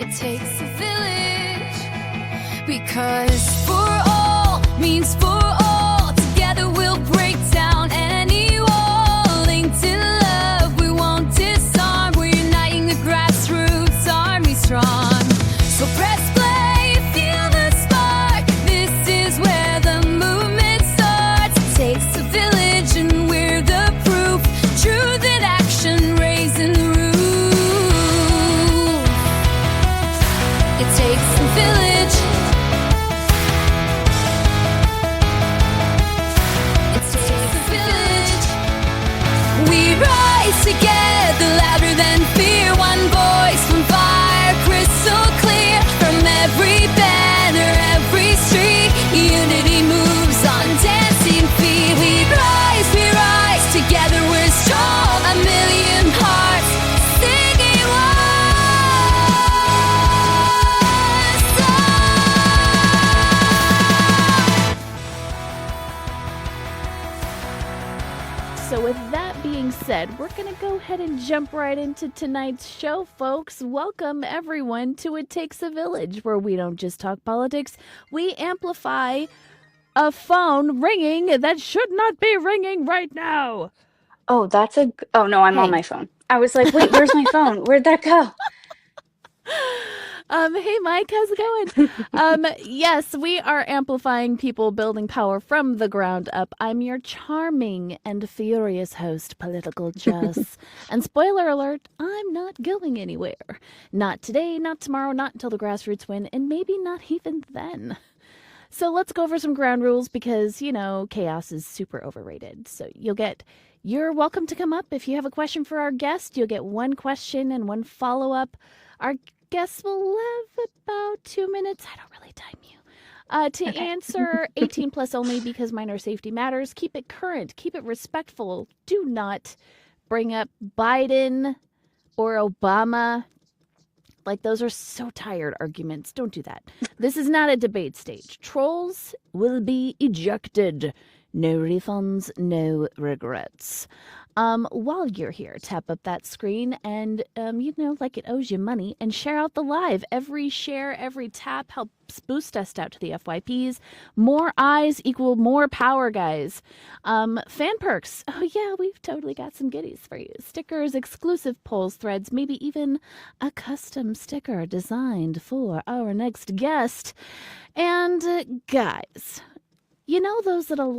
It takes a village, because for all means for all. Together we'll break down any wall. Linked in love, we won't disarm. We're uniting the grassroots army strong. So press play, feel the spark. This is where the movement starts. It takes a village and we're the proof. Truth in action, raising the roof. It takes a village. It takes a village. We rise together, louder than fear. One voice, one fire, crystal clear. From every banner, every street, unity moves on dancing feet. We rise together, we're strong. A million hearts singing one song. So with that being said, we're going to go ahead and jump right into tonight's show, folks. Welcome, everyone, to It Takes a Village, where we don't just talk politics, we amplify a phone ringing that should not be ringing right now. Oh, oh no, I'm on my phone. I was like, wait, where's my phone? Where'd that go? Hey, Mike, how's it going? Yes, we are amplifying people building power from the ground up. I'm your charming and furious host, Political Jess. And spoiler alert, I'm not going anywhere. Not today, not tomorrow, not until the grassroots win, and maybe not even then. So let's go over some ground rules because, you know, chaos is super overrated. So you're welcome to come up. If you have a question for our guest, you'll get one question and one follow-up. Our guests will have about 2 minutes. I don't really time you. To answer 18 plus only because minor safety matters. Keep it current. Keep it respectful. Do not bring up Biden or Obama. Like, those are so tired arguments. Don't do that. This is not a debate stage. Trolls will be ejected. No refunds, no regrets. While you're here, tap up that screen and, like it owes you money, and share out the live. Every share, every tap helps boost us out to the FYPs. More eyes equal more power, guys. Fan perks. Oh, yeah, we've totally got some goodies for you. Stickers, exclusive polls, threads, maybe even a custom sticker designed for our next guest. And, guys, you know those little,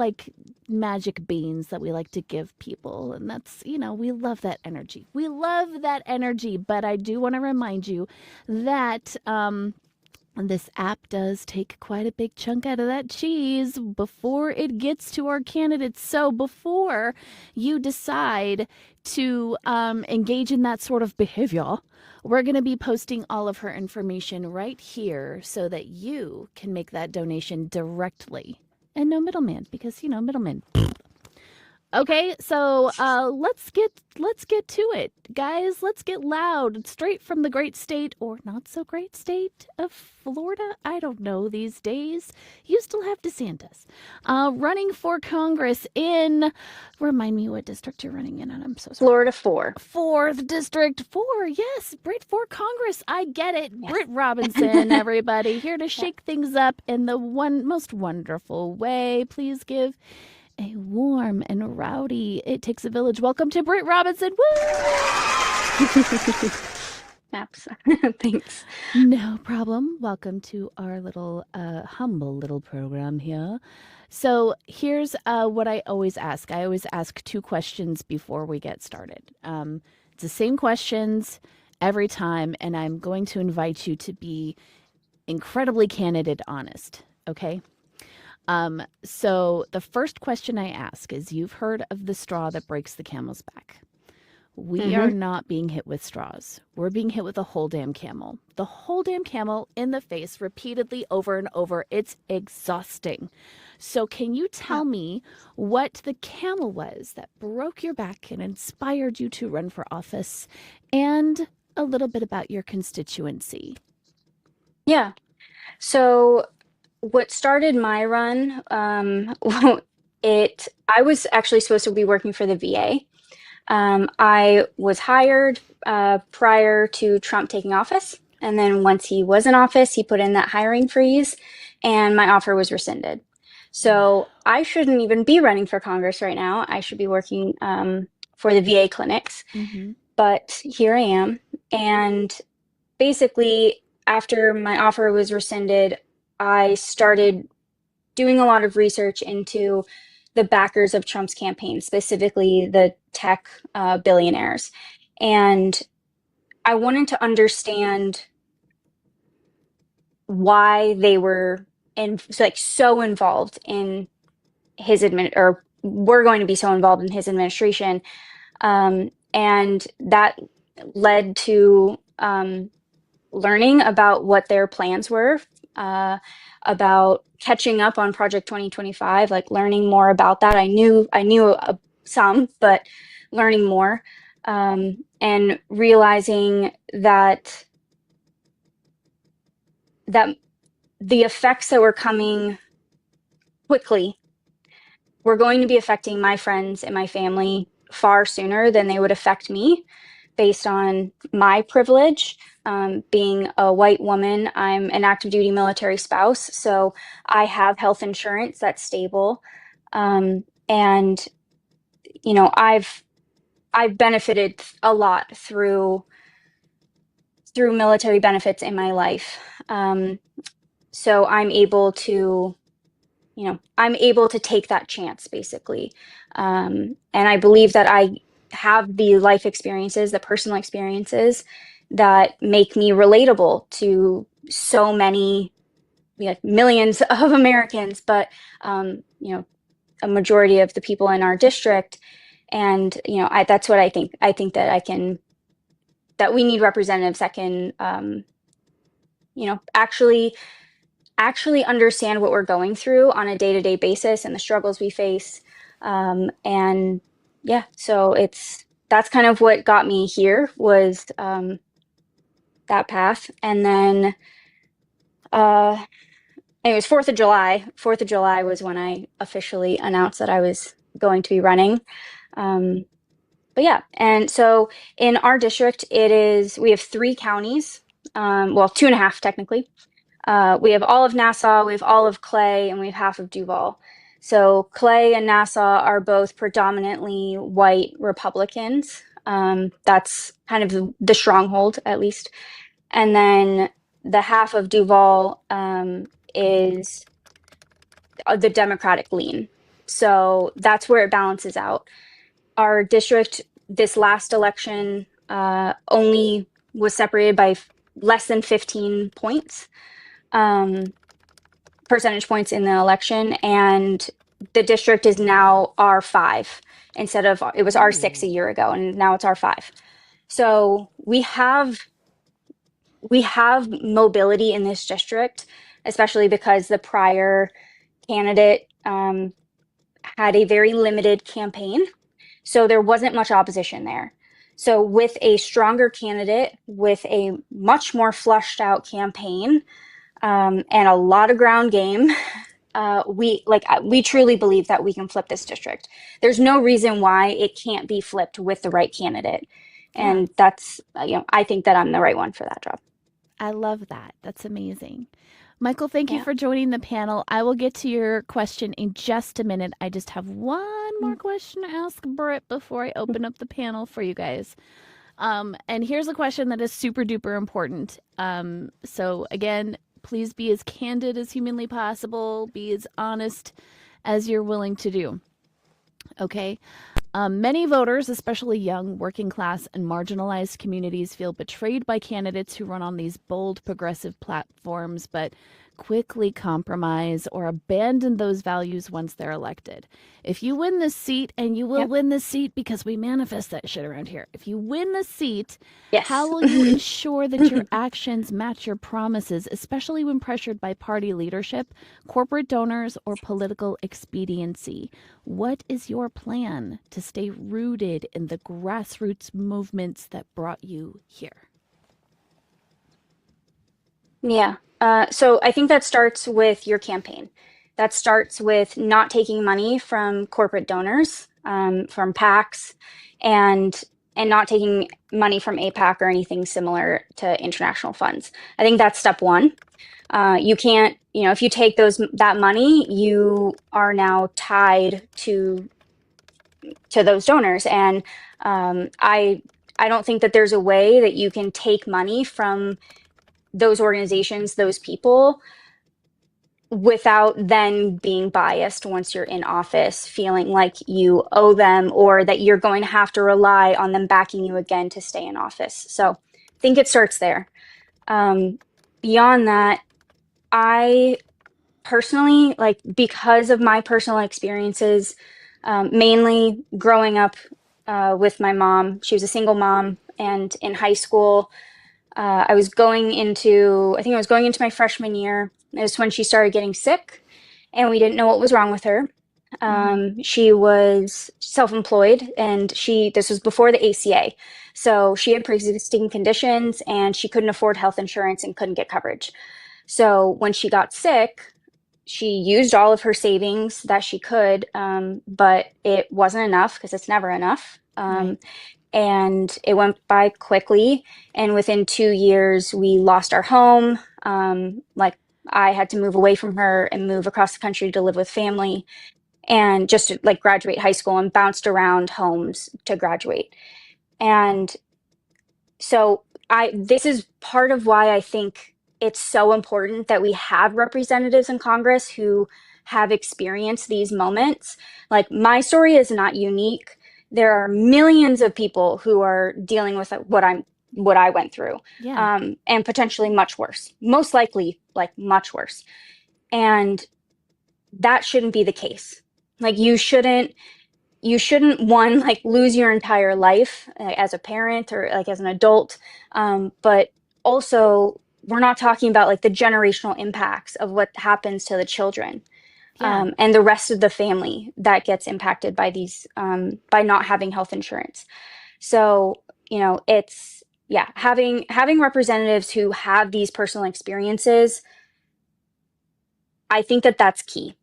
magic beans that we like to give people, and that's, we love that energy. We love that energy, but I do want to remind you that this app does take quite a big chunk out of that cheese before it gets to our candidates. So before you decide to engage in that sort of behavior, we're going to be posting all of her information right here so that you can make that donation directly. And no middleman, because, middlemen. Okay, so let's get to it, guys. Let's get loud, straight from the great state, or not so great state of Florida. I don't know these days. You still have DeSantis running for Congress in. Remind me what district you're running in, and I'm so sorry. Florida 4. 4th District 4. Yes, Brit for Congress. I get it. Yes. Brit Robinson, everybody, here to shake things up in the most wonderful way. Please give a warm and rowdy It Takes a Village welcome to Brit Robinson. Woo! Thanks. No problem. Welcome to our little humble little program here. So here's what I always ask. I always ask 2 questions before we get started. It's the same questions every time, and I'm going to invite you to be incredibly candid and honest, okay? So the first question I ask is, you've heard of the straw that breaks the camel's back. We are not being hit with straws. We're being hit with a whole damn camel. The whole damn camel in the face repeatedly over and over. It's exhausting. So can you tell me what the camel was that broke your back and inspired you to run for office, and a little bit about your constituency? Yeah. So what started my run, I was actually supposed to be working for the VA. I was hired prior to Trump taking office, And then once he was in office, he put in that hiring freeze, and my offer was rescinded. So I shouldn't even be running for Congress right now. I should be working for the VA clinics. Mm-hmm. But here I am. And basically, after my offer was rescinded, I started doing a lot of research into the backers of Trump's campaign, specifically the tech billionaires. And I wanted to understand why they were so involved in his or were going to be so involved in his administration. And that led to learning about what their plans were, about catching up on Project 2025, like learning more about that. I knew some, but learning more, and realizing that the effects that were coming quickly were going to be affecting my friends and my family far sooner than they would affect me, based on my privilege. Being a white woman, I'm an active duty military spouse, so I have health insurance that's stable. And I've benefited a lot through military benefits in my life. So I'm able to take that chance, basically. And I believe that I have the life experiences, the personal experiences that make me relatable to so many, millions of Americans, but, a majority of the people in our district. And, that's what I think. I think that that we need representatives that can, actually understand what we're going through on a day-to-day basis and the struggles we face. And yeah, so that's kind of what got me here, was that path. And then it was 4th of July. 4th of July was when I officially announced that I was going to be running. But yeah, and so in our district, we have 3 counties, well, 2.5 technically. We have all of Nassau, we have all of Clay, and we have half of Duval. So Clay and Nassau are both predominantly white Republicans. That's kind of the stronghold, at least. And then the half of Duval is the Democratic lean. So that's where it balances out. Our district, this last election, only was separated by less than 15 points. Percentage points in the election, and the district is now R5 instead of, it was R6 a year ago, and now it's R5. So we have mobility in this district, especially because the prior candidate had a very limited campaign, so there wasn't much opposition there. So with a stronger candidate, with a much more flushed out campaign, and a lot of ground game, we truly believe that we can flip this district. There's no reason why it can't be flipped with the right candidate. And that's, I think that I'm the right one for that job. I love that. That's amazing. Michael, thank you for joining the panel. I will get to your question in just a minute. I just have one more question to ask Brit before I open up the panel for you guys. And here's a question that is super duper important. So again, please be as candid as humanly possible. Be as honest as you're willing to do. Okay. Many voters, especially young, working class, and marginalized communities, feel betrayed by candidates who run on these bold, progressive platforms, but quickly compromise or abandon those values once they're elected. If you win this seat, and you will win this seat because we manifest that shit around here. If you win the seat, how will you ensure that your actions match your promises, especially when pressured by party leadership, corporate donors, or political expediency? What is your plan to stay rooted in the grassroots movements that brought you here? Yeah. So I think that starts with your campaign. That starts with not taking money from corporate donors, from PACs, and and not taking money from APAC or anything similar to international funds. I think that's step one. You can't, if you take that money, you are now tied to those donors. And I don't think that there's a way that you can take money from those organizations, those people, without then being biased once you're in office, feeling like you owe them or that you're going to have to rely on them backing you again to stay in office. So I think it starts there. Beyond that, I personally, like, because of my personal experiences, mainly growing up with my mom. She was a single mom, and in high school, I was going into my freshman year. It was when she started getting sick, and we didn't know what was wrong with her. She was self-employed, and this was before the ACA. So she had pre-existing conditions, and she couldn't afford health insurance and couldn't get coverage. So when she got sick, she used all of her savings that she could, but it wasn't enough because it's never enough. Right. And it went by quickly. And within 2 years, we lost our home. Like, I had to move away from her and move across the country to live with family, and just to, like, graduate high school, and bounced around homes to graduate. And so this is part of why I think it's so important that we have representatives in Congress who have experienced these moments. Like, my story is not unique. There are millions of people who are dealing with what I went through, Yeah. and potentially much worse, most likely, like, much worse. And that shouldn't be the case. Like, you shouldn't, one, like, lose your entire life as a parent or like as an adult, but also, we're not talking about, like, the generational impacts of what happens to the children, Yeah. and the rest of the family that gets impacted by these, by not having health insurance. So, it's, yeah, having representatives who have these personal experiences, I think that that's key,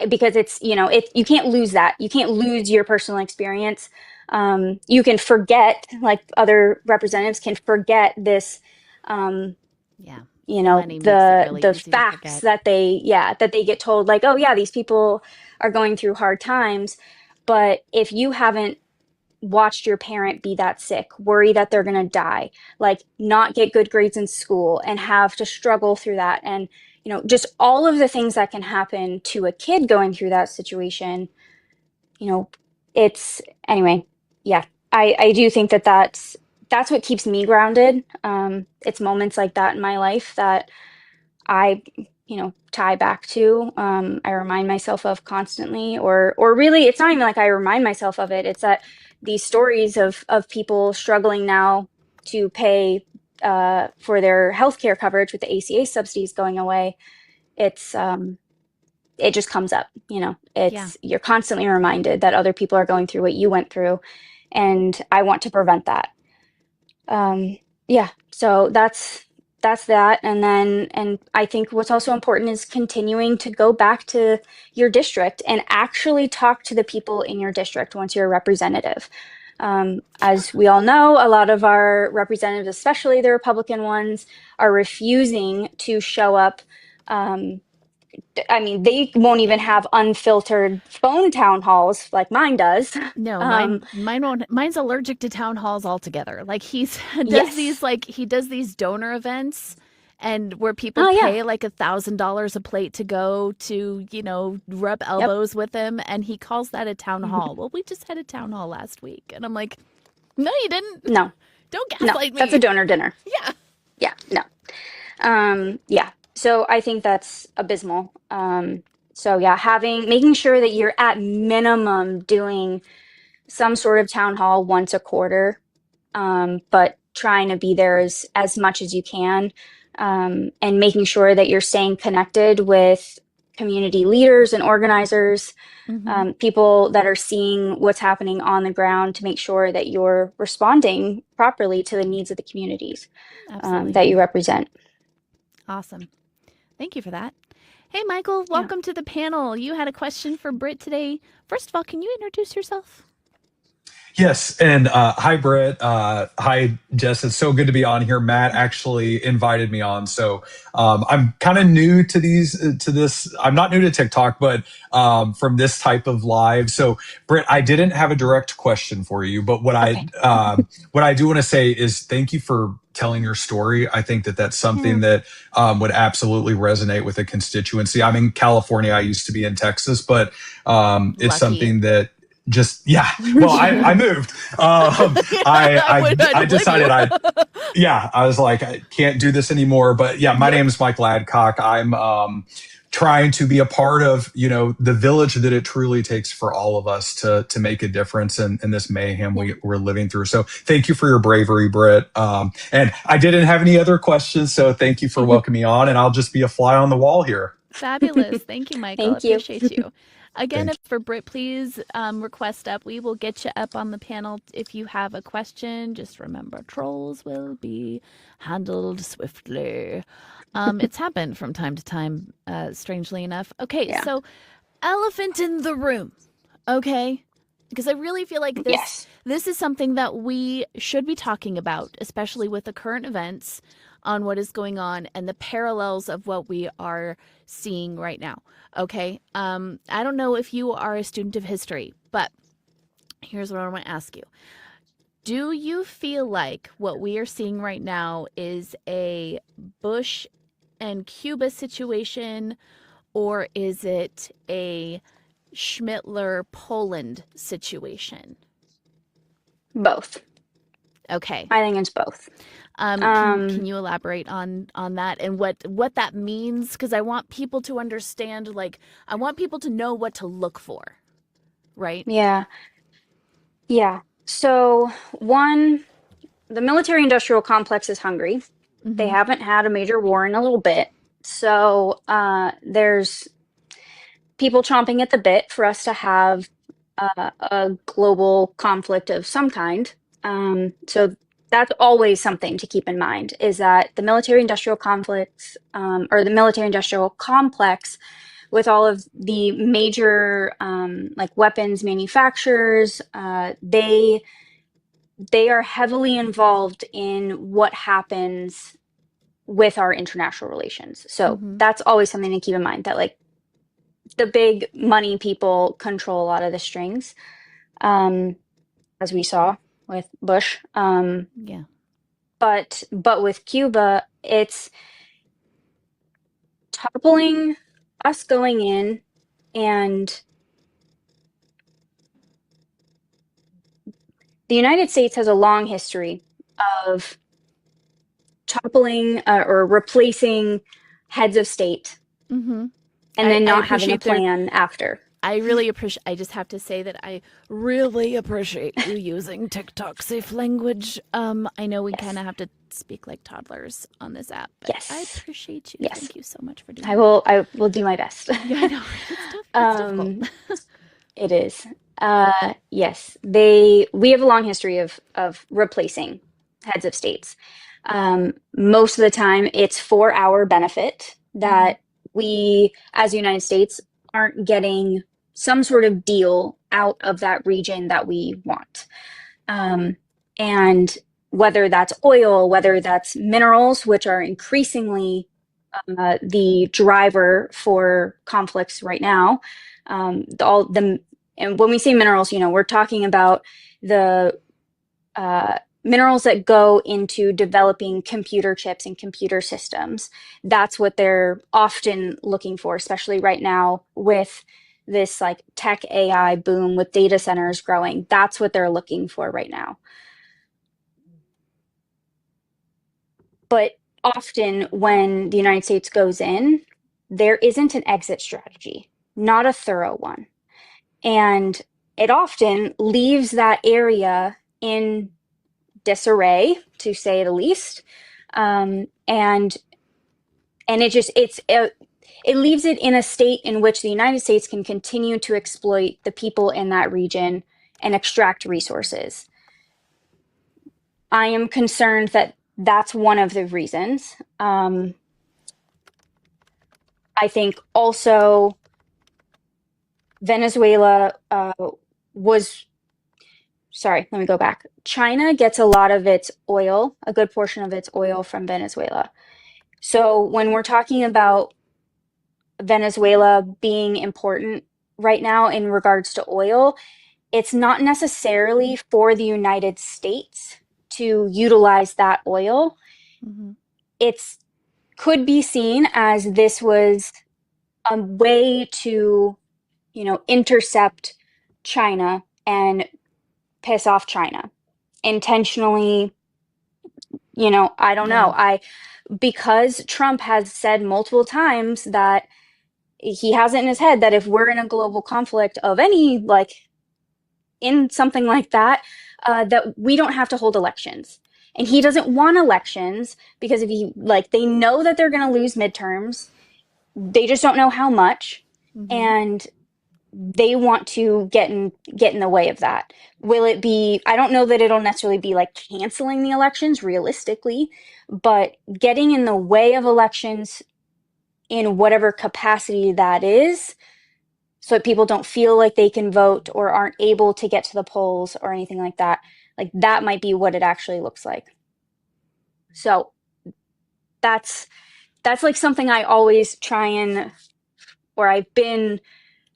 because it's, you can't lose that. You can't lose your personal experience. You can forget, like, other representatives can forget this, Yeah. The money makes it really the easy to facts forget. that they get told, like, oh yeah, these people are going through hard times. But if you haven't watched your parent be that sick, worry that they're going to die, like, not get good grades in school and have to struggle through that, and just all of the things that can happen to a kid going through that situation, it's, anyway, yeah, I do think that that's what keeps me grounded. It's moments like that in my life that I, tie back to. I remind myself of constantly, or really, it's not even like I remind myself of it. It's that these stories of people struggling now to pay for their healthcare coverage with the ACA subsidies going away. It's it just comes up. Yeah. You're constantly reminded that other people are going through what you went through, and I want to prevent that. Yeah, so that's that. And I think what's also important is continuing to go back to your district and actually talk to the people in your district once you're a representative. As we all know, a lot of our representatives, especially the Republican ones, are refusing to show up. I mean, they won't even have unfiltered phone town halls like mine does. No, Um, mine won't. Mine's allergic to town halls altogether. Like, yes. he does these donor events, and where people Oh, yeah. pay like $1,000 a plate to go to, rub Yep. elbows with him, and he calls that a town hall. Well, we just had a town hall last week, and I'm like, no, you didn't. No, Don't no, gaslight that's a me. donor dinner. Yeah. Yeah, no. Yeah. So I think that's abysmal. So yeah, making sure that you're at minimum doing some sort of town hall once a quarter, but trying to be there as much as you can, and making sure that you're staying connected with community leaders and organizers, Mm-hmm. people that are seeing what's happening on the ground, to make sure that you're responding properly to the needs of the communities Absolutely. that you represent. Awesome. Thank you for that. Hey, Michael, Yeah. welcome to the panel. You had a question for Britt today. First of all, can you introduce yourself? Yes, and hi, Britt. Hi, Jess. It's so good to be on here. Matt actually invited me on, so I'm kind of new to this. I'm not new to TikTok, but from this type of live. So, Britt, I didn't have a direct question for you, but Okay. what I do want to say is thank you for telling your story. I think that that's something that would absolutely resonate with a constituency. I'm in California. I used to be in Texas, but it's Lucky. something that just yeah. Well, I moved. I I don't blame decided you. I was like, I can't do this anymore. But yeah, my Yep. name is Mike Ladcock. I'm trying to be a part of, the village that it truly takes for all of us to make a difference in this mayhem Yeah. we're living through. So thank you for your bravery, Britt. And I didn't have any other questions, so thank you for welcoming me on, and I'll just be a fly on the wall here. Fabulous. Thank you, Michael. Thank you. Appreciate you. Again, Thank if for Britt, please request up. We will get you up on the panel. If you have a question, just remember trolls will be handled swiftly. It's happened from time to time, strangely enough. Okay, Yeah. so elephant in the room. Okay, because I really feel like Yes. this is something that we should be talking about, especially with the current events on what is going on and the parallels of what we are seeing right now. Okay. I don't know if you are a student of history, but here's what I want to ask you. Do you feel like what we are seeing right now is a Bush and Cuba situation, or is it a Schmittler Poland situation? Both. Okay. I think it's both. Can you elaborate on that and what that means? Because I want people to understand, like, I want people to know what to look for, right? Yeah. Yeah. So, one, the military industrial complex is hungry. They Mm-hmm. haven't had a major war in a little bit. So, there's people chomping at the bit for us to have a global conflict of some kind. So that's always something to keep in mind, is that the military industrial conflicts, or the military industrial complex, with all of the major like weapons manufacturers, they are heavily involved in what happens with our international relations. So Mm-hmm. that's always something to keep in mind, that like the big money people control a lot of the strings, as we saw with Bush. Yeah. But with Cuba, it's toppling us going in, and the United States has a long history of toppling or replacing heads of state, Mm-hmm. and then I not having a appreciate their. plan after. I really appreciate. I just have to say that I really appreciate you using TikTok safe language. I know we Yes. kind of have to speak like toddlers on this app, but I Yes. appreciate you. Yes. Thank you so much for doing I will do my best. Yeah, I know. It's tough. It's difficult. It is. Yes, we have a long history of replacing heads of states. Most of the time, it's for our benefit that we, as the United States, aren't getting some sort of deal out of that region that we want. And whether that's oil, whether that's minerals, which are increasingly the driver for conflicts right now, all the and when we say minerals, we're talking about the minerals that go into developing computer chips and computer systems. That's what they're often looking for, especially right now with this like tech AI boom with data centers growing. That's what they're looking for right now. But often when the United States goes in, there isn't an exit strategy, not a thorough one. And it often leaves that area in disarray, to say the least. And it leaves it in a state in which the United States can continue to exploit the people in that region and extract resources. I am concerned that that's one of the reasons. I think also Venezuela was sorry, let me go back. China gets a lot of its oil, a good portion of its oil from Venezuela. So when we're talking about Venezuela being important right now in regards to oil, it's not necessarily for the United States to utilize that oil. Hmm. It's could be seen as this was a way to, intercept China and piss off China intentionally. I don't Yeah. know. Because Trump has said multiple times that he has it in his head that if we're in a global conflict of any, like, in something like that, that we don't have to hold elections. And he doesn't want elections because if he, like, they know that they're going to lose midterms. They just don't know how much. Hmm. And they want to get in the way of that. Will it be, I don't know that it'll necessarily be like canceling the elections realistically, but getting in the way of elections in whatever capacity that is, so that people don't feel like they can vote or aren't able to get to the polls or anything like that. Like that might be what it actually looks like. So that's like something I always try and, or I've been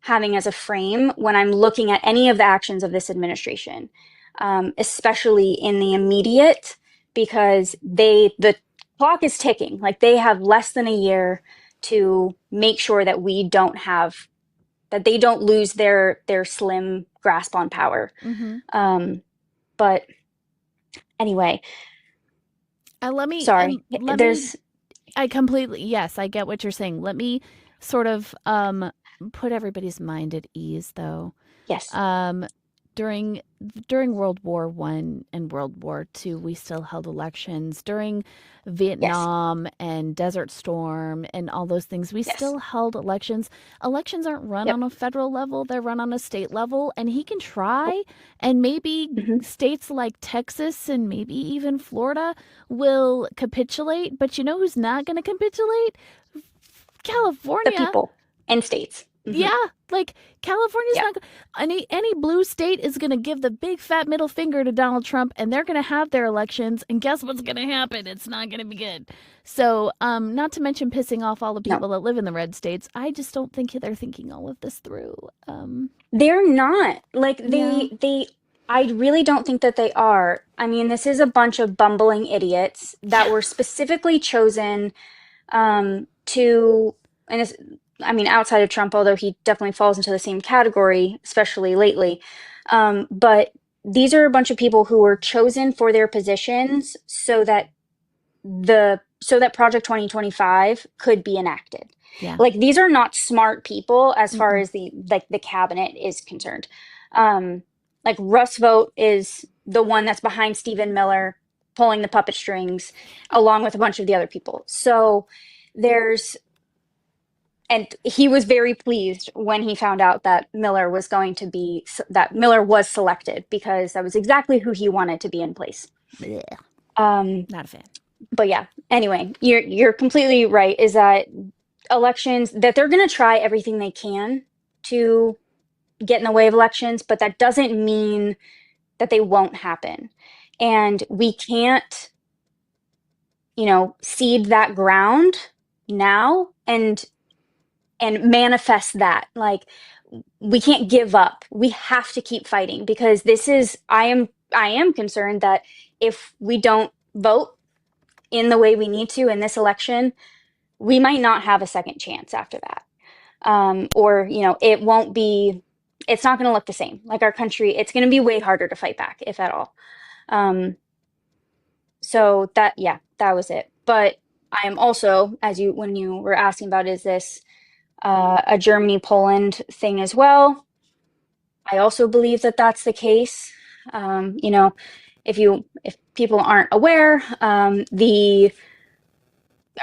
having as a frame when I'm looking at any of the actions of this administration, especially in the immediate, because the clock is ticking. Like they have less than a year to make sure that that they don't lose their slim grasp on power. Hmm. But anyway, Let me sorry. There's I completely, yes, I get what you're saying. Let me sort of put everybody's mind at ease, though. yes, Um, during during World War I and World War II, we still held elections. During yes, Vietnam and Desert Storm and all those things, we yes. still held elections. Elections aren't run Yep. on a federal level, they're run on a state level, and he can try, and maybe Mm-hmm. states like Texas and maybe even Florida will capitulate, but you know who's not going to capitulate? The California. people and states. Mm-hmm. Yeah, like California's Yeah. not any blue state is going to give the big fat middle finger to Donald Trump, and they're going to have their elections, and guess what's going to happen? It's not going to be good. So, not to mention pissing off all the No, people that live in the red states. I just don't think they're thinking all of this through. they're not. Like Yeah. I really don't think that they are. I mean, this is a bunch of bumbling idiots that Yeah. were specifically chosen to, and it's, I mean, outside of Trump, although he definitely falls into the same category, especially lately. But these are a bunch of people who were chosen for their positions so that Project 2025 could be enacted. Yeah. Like these are not smart people as far Mm-mm. as the cabinet is concerned. Um, like Russ Vogt is the one that's behind Stephen Miller pulling the puppet strings along with a bunch of the other people. So there's and he was very pleased when he found out that Miller was selected because that was exactly who he wanted to be in place. Blech. Um, Not a fan. but yeah, anyway, you're completely right. Is that elections that they're going to try everything they can to get in the way of elections, but that doesn't mean that they won't happen. And we can't, seed that ground now and manifest that. Like we can't give up. We have to keep fighting because I am concerned that if we don't vote in the way we need to in this election, we might not have a second chance after that. Or, it's not going to look the same. Like our country, it's going to be way harder to fight back, if at all. Um, so yeah, that was it. But I am also, when you were asking about, is this a Germany Poland thing as well? I also believe that that's the case. If people aren't aware,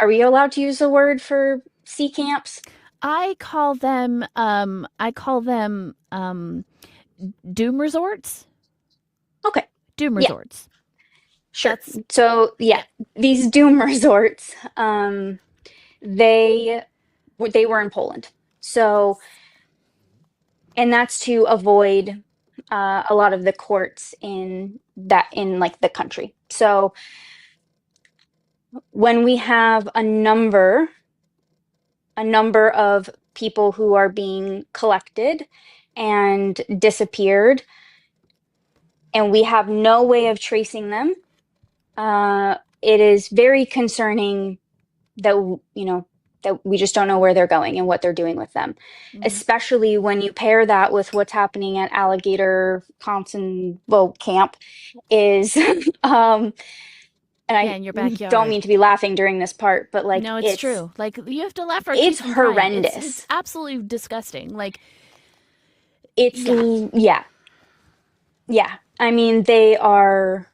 are we allowed to use the word for sea camps? I call them doom resorts. Okay. Doom Yeah, resorts. sure. That's So yeah, yeah. these doom resorts, they they were in Poland. So, and that's to avoid a lot of the courts in like the country. So when we have a number of people who are being collected and disappeared, and we have no way of tracing them, it is very concerning that that we just don't know where they're going and what they're doing with them. Especially when you pair that with what's happening at Alligator Camp is and Yeah, in your I backyard. don't mean to be laughing during this part, but like No, it's true. Like, you have to laugh or it's keep from crying. horrendous. It's absolutely disgusting. Like, It's yeah. yeah. I mean, they are.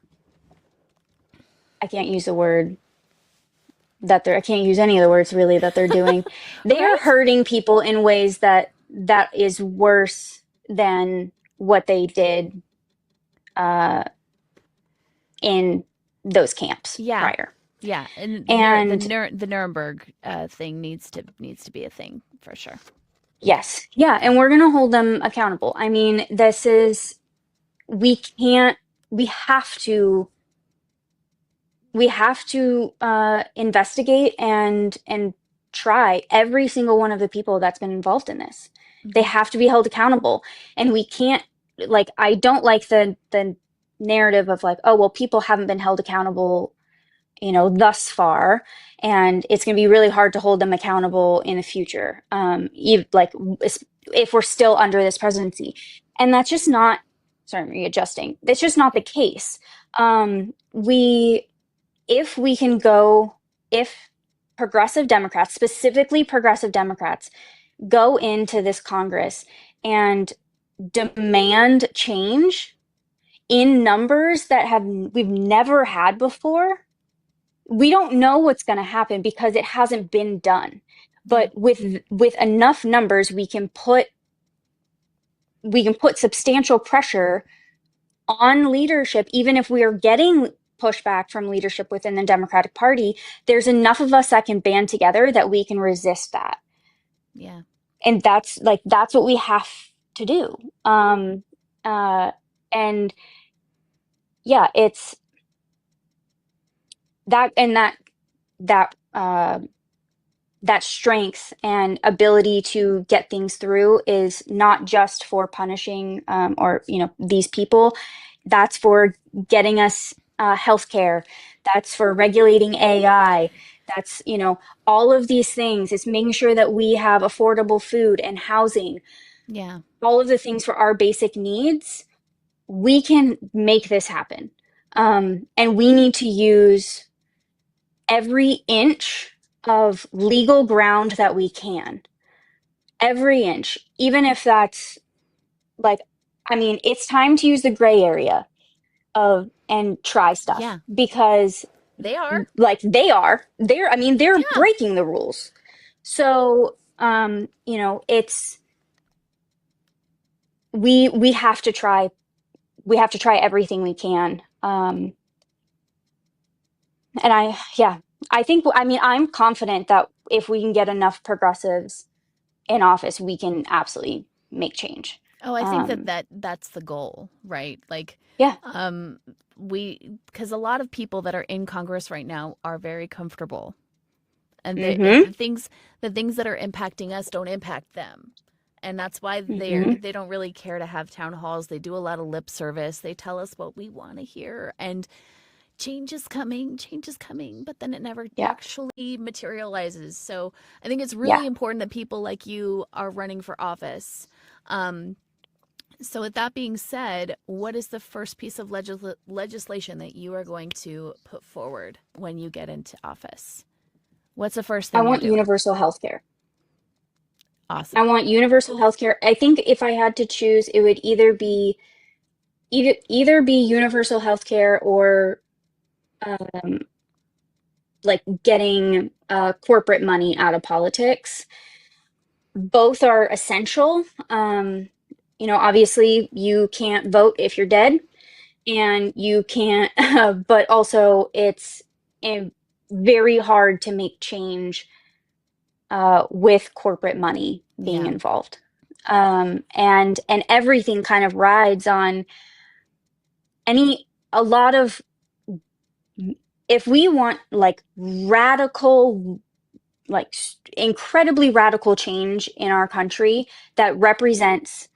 I can't use the word I can't use any of the words really that they're doing. They are Right? hurting people in ways that is worse than what they did in those camps Yeah. prior. Yeah, and And the Nuremberg thing needs to be a thing for sure. yes, yeah, and we're gonna hold them accountable. I mean, we have to investigate and try every single one of the people that's been involved in this. They have to be held accountable, and we can't, like, I don't like the narrative of like, oh well, people haven't been held accountable, thus far, and it's going to be really hard to hold them accountable in the future, if we're still under this presidency. And that's just not, sorry, I'm readjusting, that's just not the case. If progressive Democrats, specifically progressive Democrats, go into this Congress and demand change in numbers that we've never had before, we don't know what's going to happen because it hasn't been done. But with enough numbers, we can put substantial pressure on leadership. Even if we are getting pushback from leadership within the Democratic Party, there's enough of us that can band together that we can resist that. Yeah. And that's what we have to do. And yeah, it's that, and that strength and ability to get things through is not just for punishing or these people. That's for getting us healthcare. That's for regulating AI. That's all of these things. It's making sure that we have affordable food and housing. Yeah. All of the things for our basic needs. We can make this happen, and we need to use every inch of legal ground that we can. Every inch, even if that's like, I mean, it's time to use the gray area and try stuff. Yeah. Because they are they're breaking the rules. So, it's, we have to try everything we can. And I'm confident that if we can get enough progressives in office, we can absolutely make change. Oh, I think that's the goal, right? Like, yeah. Because a lot of people that are in Congress right now are very comfortable, and the things that are impacting us don't impact them. And that's why they don't really care to have town halls. They do a lot of lip service. They tell us what we want to hear. And change is coming, but then it never actually materializes. So I think it's really important that people like you are running for office. So with that being said, what is the first piece of legislation that you are going to put forward when you get into office? What's the first thing I want universal health care. Awesome. I want universal health care. I think if I had to choose, it would either be universal health care or like getting corporate money out of politics. Both are essential. Obviously you can't vote if you're dead, and you can't, but also it's very hard to make change with corporate money being involved. and everything kind of rides on a lot of, if we want like radical, like incredibly radical change in our country that represents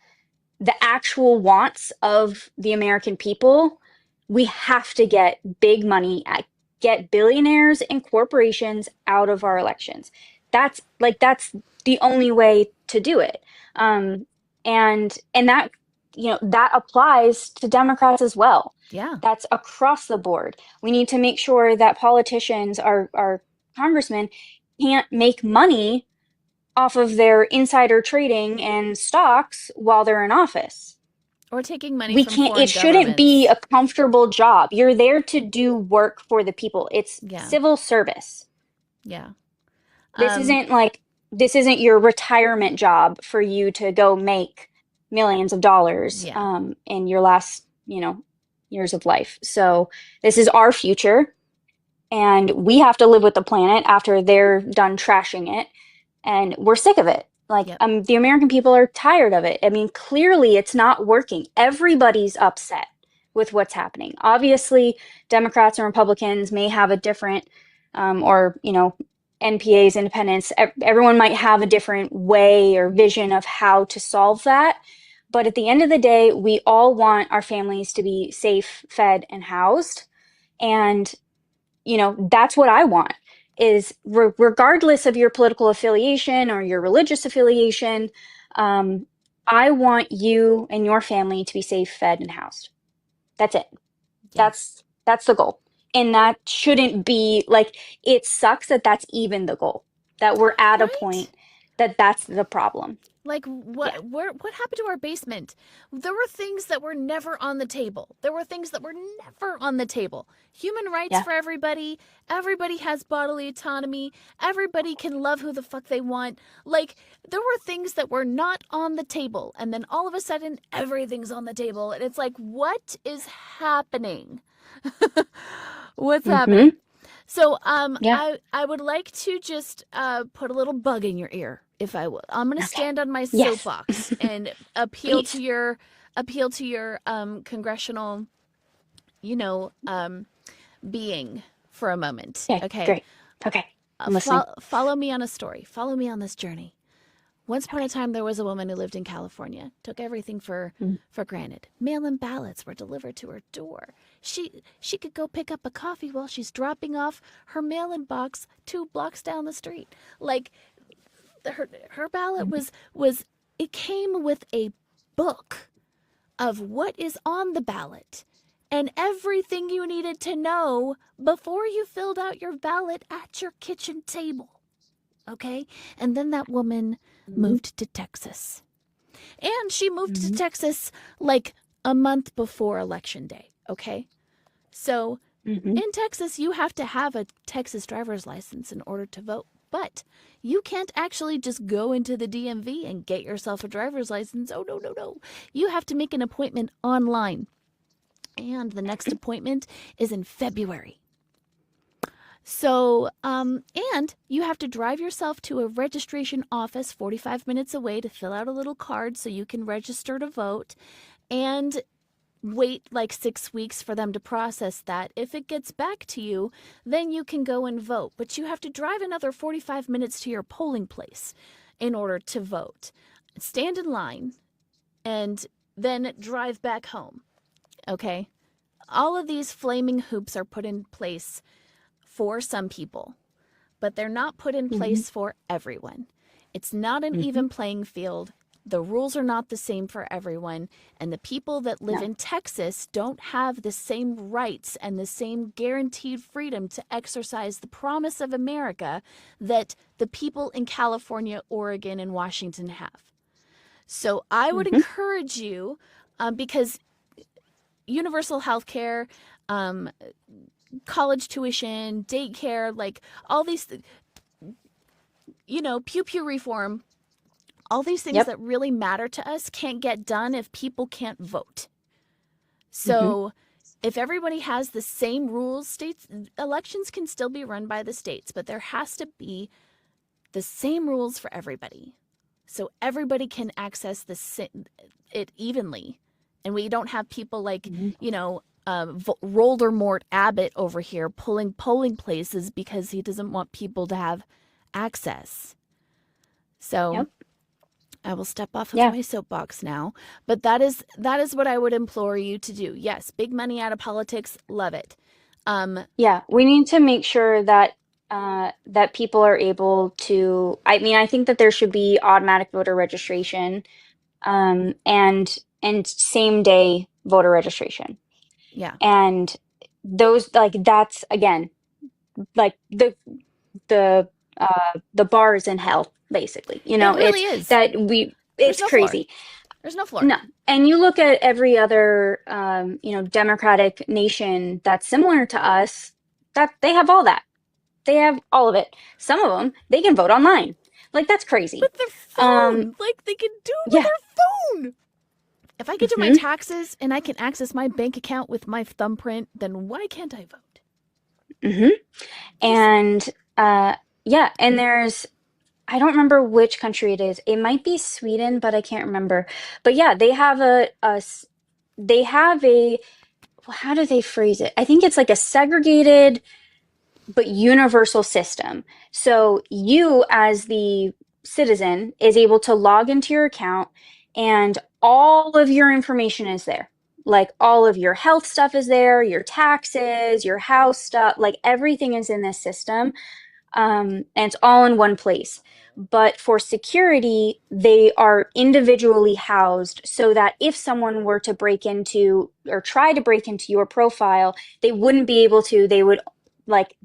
the actual wants of the American people, we have to get big money, get billionaires and corporations out of our elections. That's the only way to do it. And that, that applies to Democrats as well. Yeah. That's across the board. We need to make sure that politicians, our congressmen, can't make money off of their insider trading and stocks while they're in office. Or taking money We from can't, foreign it shouldn't be governments. a comfortable job. You're there to do work for the people. It's Yeah. civil service. Yeah. This isn't your retirement job for you to go make millions of dollars Yeah. in your last, years of life. So this is our future, and we have to live with the planet after they're done trashing it. And we're sick of it. Yep. The American people are tired of it. I mean, clearly it's not working. Everybody's upset with what's happening. Obviously, Democrats and Republicans may have a different, or, NPAs, independents, everyone might have a different way or vision of how to solve that. But at the end of the day, we all want our families to be safe, fed, and housed. And, that's what I want. Is regardless of your political affiliation or your religious affiliation, I want you and your family to be safe, fed, and housed. That's it. Yeah. That's the goal. And that shouldn't be it sucks that that's even the goal, that we're at a Right? point that that's the problem. Like what happened to our basement? There were things that were never on the table. Human rights Yeah. for everybody. Everybody has bodily autonomy. Everybody can love who the fuck they want. Like, there were things that were not on the table, and then all of a sudden everything's on the table, and it's like, what is happening? What's happening? So Yeah. I would like to just put a little bug in your ear, if I will. I'm going to stand on my Yes. soapbox and appeal Please. to your congressional, being for a moment. Okay. Great. Okay. I'm listening. Follow me on a story. Follow me on this journey. Once upon a time, there was a woman who lived in California, took everything for granted. Mail-in ballots were delivered to her door. She could go pick up a coffee while she's dropping off her mail-in box 2 blocks down the street. Like, her ballot was it came with a book of what is on the ballot and everything you needed to know before you filled out your ballot at your kitchen table. Okay? And then that woman moved to Texas. And she moved to Texas like a month before Election Day. Okay? So in Texas, you have to have a Texas driver's license in order to vote. But you can't actually just go into the DMV and get yourself a driver's license. Oh, no. You have to make an appointment online. And the next appointment is in February. So, and you have to drive yourself to a registration office 45 minutes away to fill out a little card so you can register to vote, and wait like 6 weeks for them to process that. If it gets back to you, then you can go and vote. But you have to drive another 45 minutes to your polling place in order to vote. Stand in line and then drive back home. Okay? All of these flaming hoops are put in place for some people, but they're not put in place for everyone. It's not an even playing field. The rules are not the same for everyone, and the people that live in Texas don't have the same rights and the same guaranteed freedom to exercise the promise of America that the people in California, Oregon, and Washington have. So I would encourage you, because universal health care, college tuition, daycare, like all these, pew reform, all these things that really matter to us can't get done if people can't vote. So if everybody has the same rules, elections can still be run by the states, but there has to be the same rules for everybody. so everybody can access it evenly, and we don't have people like Voldemort Abbott over here pulling polling places because he doesn't want people to have access. So Yep. I will step off of my soapbox now, but that is what I would implore you to do. Yes, big money out of politics, love it. Yeah, we need to make sure that that people are able to. I mean, I think that there should be automatic voter registration, and same day voter registration. Yeah. And those, like, that's again, like the bar is in hell, basically. You know, It really it's is. that There's it's no floor. crazy. There's no floor. No. And you look at every other democratic nation that's similar to us, that they have all that. They have all of it. Some of them, they can vote online. Like, that's crazy. With their phone. Like, they can do it with Yeah. their phone. If I can do my taxes and I can access my bank account with my thumbprint, then why can't I vote? And yeah, and I don't remember which country it is. It might be Sweden, but I can't remember. But yeah, they have well, how do they phrase it? I think it's like a segregated but universal system. So you, as the citizen, is able to log into your account, and all of your information is there. Like, all of your health stuff is there, your taxes, your house stuff, like everything is in this system. And it's all in one place. But for security, they are individually housed so that if someone were to break into or try to break into your profile, they wouldn't be able to. They would, like,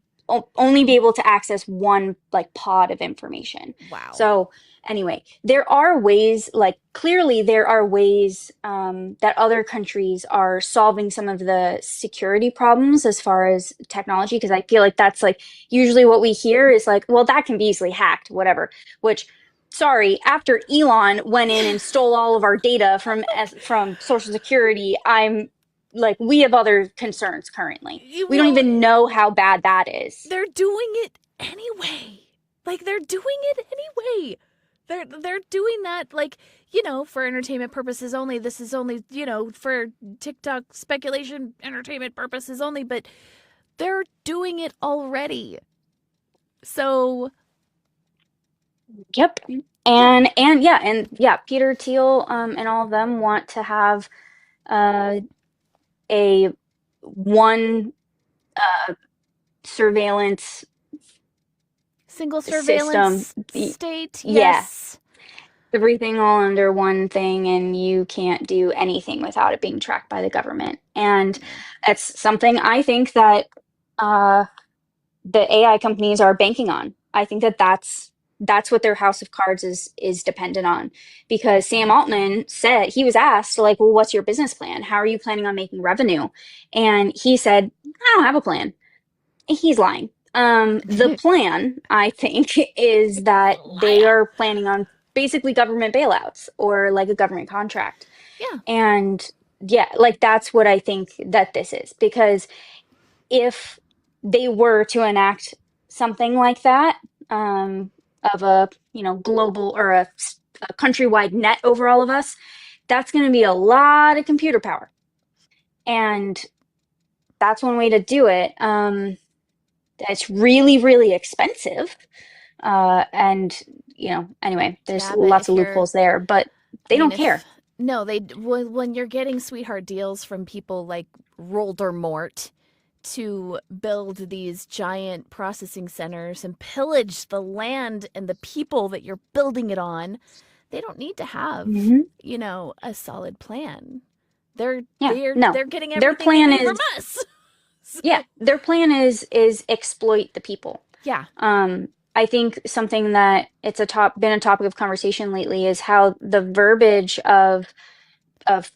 only be able to access one, like, pod of information. Wow. So anyway, there are ways, like, clearly there are ways that other countries are solving some of the security problems as far as technology, because I feel like that's, like, usually what we hear is like, well, that can be easily hacked, whatever. Which, sorry, after Elon went in and stole all of our data from Social Security, I'm like, we have other concerns currently. We don't even know how bad that is. They're doing it anyway. Like, they're doing it anyway. They're doing that, like, for entertainment purposes only. This is only, for TikTok speculation, entertainment purposes only, but they're doing it already. So, yep. And yeah, Peter Thiel and all of them want to have a one surveillance single surveillance system. state. Yeah. Yes. Everything all under one thing, and you can't do anything without it being tracked by the government. And it's something I think that the AI companies are banking on. I think that that's what their house of cards is dependent on, because Sam Altman said, he was asked, like, well, what's your business plan? How are you planning on making revenue? And he said, I don't have a plan. He's lying. The plan, I think, is that they are planning on basically government bailouts or like a government contract. Yeah. And yeah, like, that's what I think that this is, because if they were to enact something like that, of a global or a countrywide net over all of us, that's going to be a lot of computer power, and that's one way to do it. It's really, really expensive, and anyway, there's lots of loopholes there, but they don't care. No, when you're getting sweetheart deals from people like Voldemort to build these giant processing centers and pillage the land and the people that you're building it on, they don't need to have a solid plan. They're getting everything their plan from us. Yeah, their plan is exploit the people. Yeah. I think something that it's been a topic of conversation lately is how the verbiage of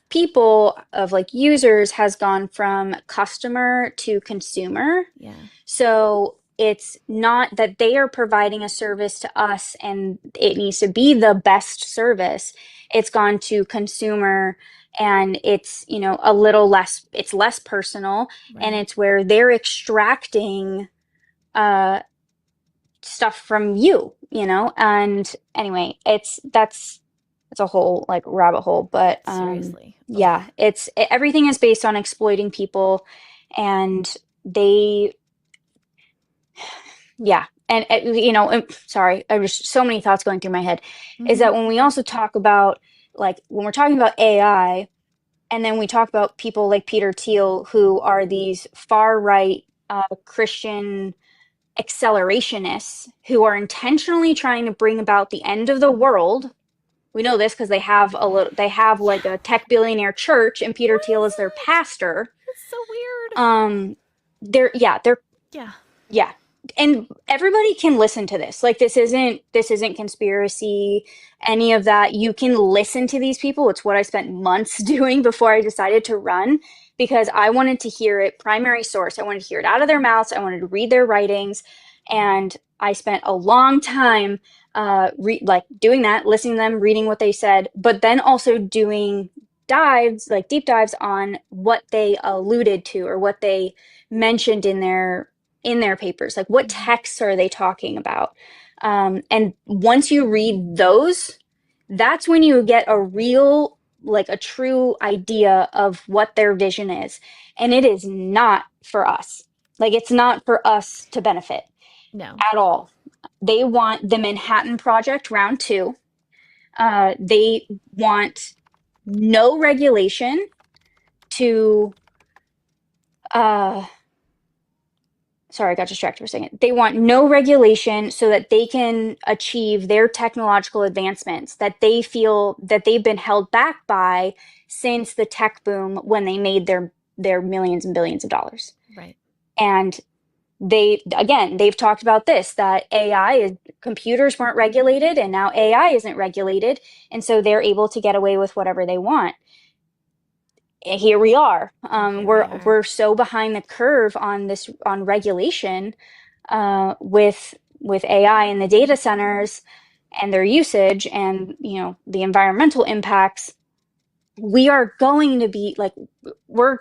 people, of like users, has gone from customer to consumer. Yeah. So it's not that they are providing a service to us and it needs to be the best service. It's gone to consumer, and it's a little less, it's less personal, right. And it's where they're extracting stuff from you, and anyway, that's a whole like rabbit hole, but Seriously. Ugh. yeah, everything is based on exploiting people, and they, yeah. And sorry, I was so many thoughts going through my head, is that when we also talk about, like, when we're talking about AI, and then we talk about people like Peter Thiel, who are these far right Christian accelerationists who are intentionally trying to bring about the end of the world. We know this because they have like a tech billionaire church, and Peter Thiel is their pastor. It's so weird. They're Yeah. yeah. And everybody can listen to this. Like, this isn't conspiracy, any of that. You can listen to these people. It's what I spent months doing before I decided to run, because I wanted to hear it primary source. I wanted to hear it out of their mouths. I wanted to read their writings. And I spent a long time like doing that, listening to them, reading what they said, but then also doing dives, like deep dives on what they alluded to or what they mentioned in their papers. Like, what texts are they talking about? And once you read those, that's when you get a real, like, a true idea of what their vision is. And it is not for us. Like, it's not for us to benefit No. at all. They want the Manhattan Project round 2. They want no regulation to sorry, I got distracted for a second. They want no regulation so that they can achieve their technological advancements that they feel that they've been held back by since the tech boom, when they made their millions and billions of dollars. Right. And they've talked about this, that computers weren't regulated, and now AI isn't regulated, and so they're able to get away with whatever they want. Here we are. We're so behind the curve on regulation with AI and the data centers and their usage, and the environmental impacts. We are going to be like, we're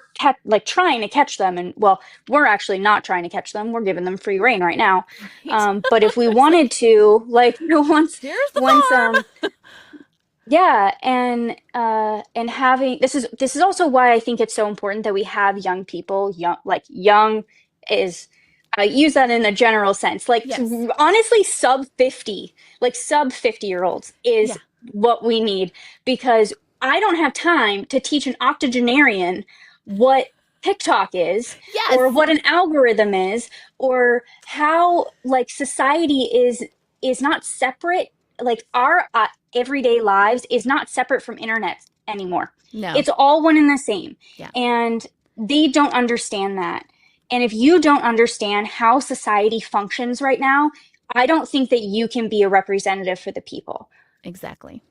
trying to catch them, and well, we're actually not trying to catch them. We're giving them free reign right now. Right. But if we wanted to, like, once Here's the farm. yeah, and having this is also why I think it's so important that we have young people, young is, I use that in a general sense, like, Yes. honestly, sub 50-year-olds is Yeah. what we need, because I don't have time to teach an octogenarian what TikTok is, Yes. or what an algorithm is, or how, like, society is not separate. Like, our everyday lives is not separate from internet anymore. No. It's all one and the same. Yeah. And they don't understand that. And if you don't understand how society functions right now, I don't think that you can be a representative for the people. Exactly.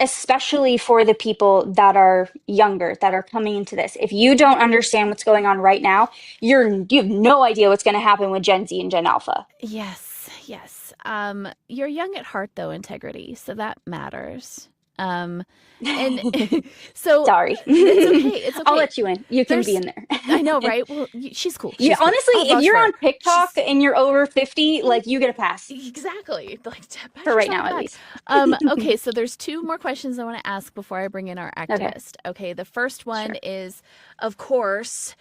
Especially for the people that are younger, that are coming into this. If you don't understand what's going on right now, you have no idea what's going to happen with Gen Z and Gen Alpha. Yes. You're young at heart, though, Integrity, so that matters. And so sorry, it's okay. I'll let you in. You can be in there. I know, right? Well, she's cool. Yeah, honestly, if you're on TikTok and you're over 50, like, you get a pass. Exactly. Like, for right now, at least. Okay, so there's 2 more questions I want to ask before I bring in our activist. Okay, the first one is, of course,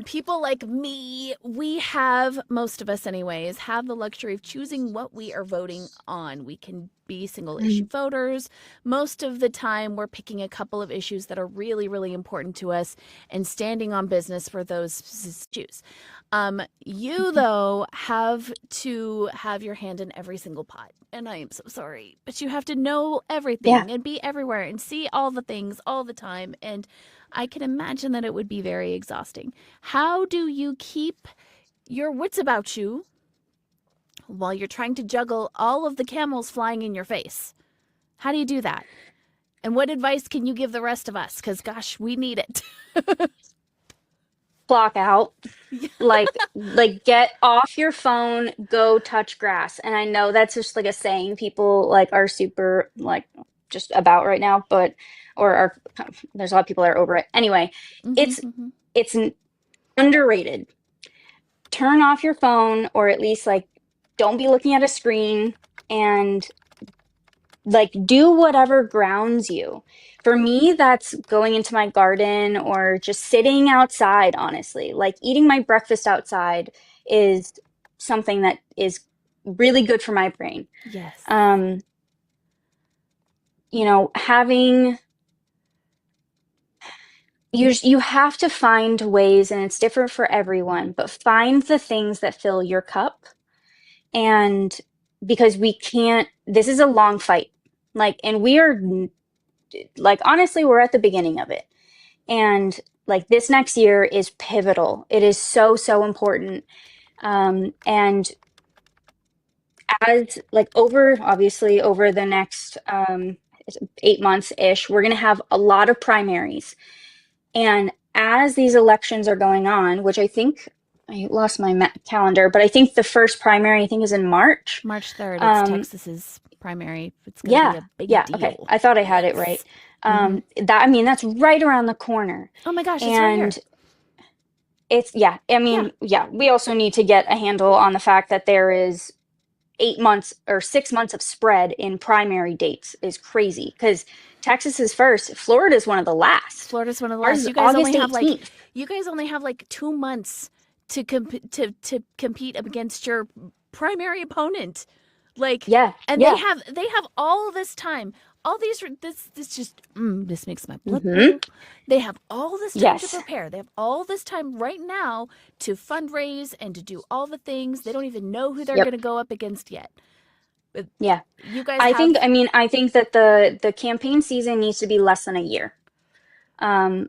people like me, most of us anyways, have the luxury of choosing what we are voting on. We can be single issue voters. Most of the time, we're picking a couple of issues that are really, really important to us and standing on business for those issues. You, though, have to have your hand in every single pot. And I am so sorry, but you have to know everything and be everywhere and see all the things all the time. And I can imagine that it would be very exhausting. How do you keep your wits about you while you're trying to juggle all of the camels flying in your face? How do you do that? And what advice can you give the rest of us? Because, gosh, we need it. Block out. like get off your phone, go touch grass. And I know that's just like a saying people like are super like just about right now, but there's a lot of people that are over it. Anyway, it's underrated. Turn off your phone, or at least like don't be looking at a screen, and like do whatever grounds you. For me, that's going into my garden or just sitting outside, honestly. Like eating my breakfast outside is something that is really good for my brain. Yes. You know, having you have to find ways, and it's different for everyone, but find the things that fill your cup. And because we can't, this is a long fight. Like, and we are like, honestly, we're at the beginning of it. And like this next year is pivotal. It is so, so important. And as like obviously over the next 8 months ish, we're going to have a lot of primaries. And as these elections are going on, which I think I lost my calendar, but I think the first primary I think is in March. March 3rd, it's Texas's primary. It's going to be a big deal. Okay. I thought I had it right. That's right around the corner. Oh my gosh, it's right here. It's, we also need to get a handle on the fact that there is 8 months or 6 months of spread in primary dates is crazy, because Texas is first. Florida is one of the last. Florida's one of the Ours last. is You guys August only have like 2 months to compete against your primary opponent. Like, and they have all this time. All these this makes my blood boil. They have all this time to prepare. They have all this time right now to fundraise and to do all the things. They don't even know who they're going to go up against yet. But you guys. I think that the campaign season needs to be less than a year. I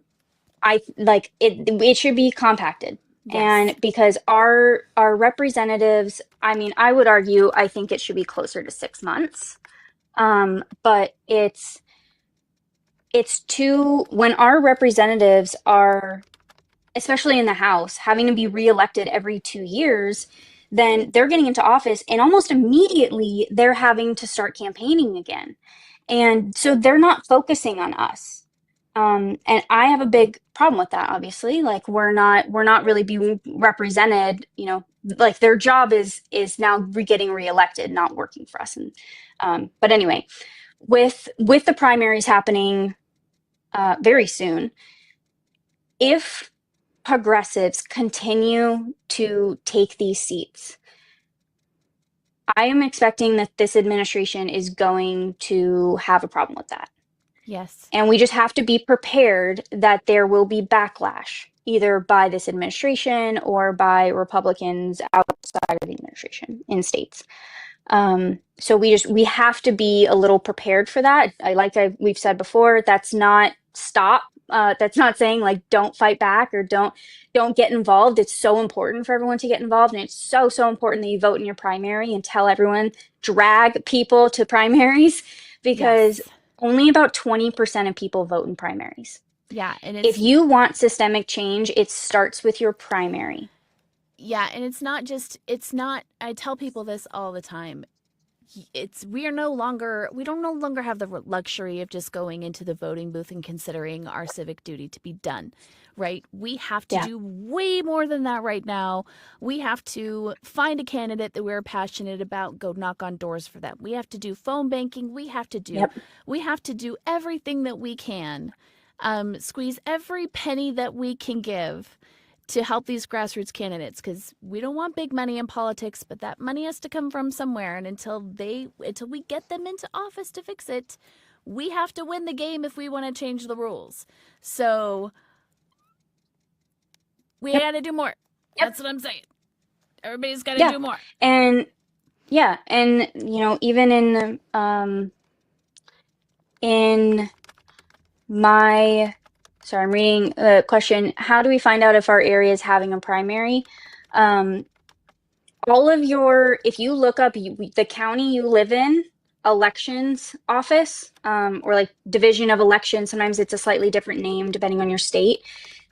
like it. It should be compacted. Yes. And because our representatives, I would argue, I think it should be closer to 6 months. But it's when our representatives are, especially in the House, having to be reelected every 2 years, then they're getting into office and almost immediately they're having to start campaigning again. And so they're not focusing on us. And I have a big problem with that, obviously. Like we're not really being represented, like their job is now getting reelected, not working for us. And but anyway, with the primaries happening very soon, if progressives continue to take these seats, I am expecting that this administration is going to have a problem with that. Yes. And we just have to be prepared that there will be backlash, either by this administration or by Republicans outside of the administration in states. So we have to be a little prepared for that. We've said before, that's not stop. That's not saying like don't fight back or don't get involved. It's so important for everyone to get involved, and it's so important that you vote in your primary and tell everyone, drag people to primaries, because only about 20% of people vote in primaries. Yeah, and if you want systemic change, it starts with your primary. Yeah, and it's not. I tell people this all the time. We don't no longer have the luxury of just going into the voting booth and considering our civic duty to be done, right? We have to do way more than that right now. We have to find a candidate that we're passionate about, go knock on doors for them. We have to do phone banking. We have to do everything that we can, squeeze every penny that we can give to help these grassroots candidates, because we don't want big money in politics, but that money has to come from somewhere. And until we get them into office to fix it, we have to win the game if we want to change the rules. So we got to do more. That's what I'm saying. Everybody's got to do more. And even in my. Sorry, I'm reading the question. How do we find out if our area is having a primary? If you look up the county you live in, elections office, or like division of elections, sometimes it's a slightly different name depending on your state,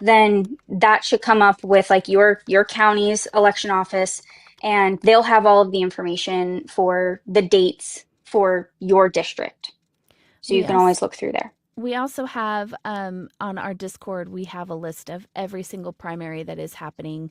then that should come up with like your county's election office, and they'll have all of the information for the dates for your district. So you can always look through there. We also have on our Discord, we have a list of every single primary that is happening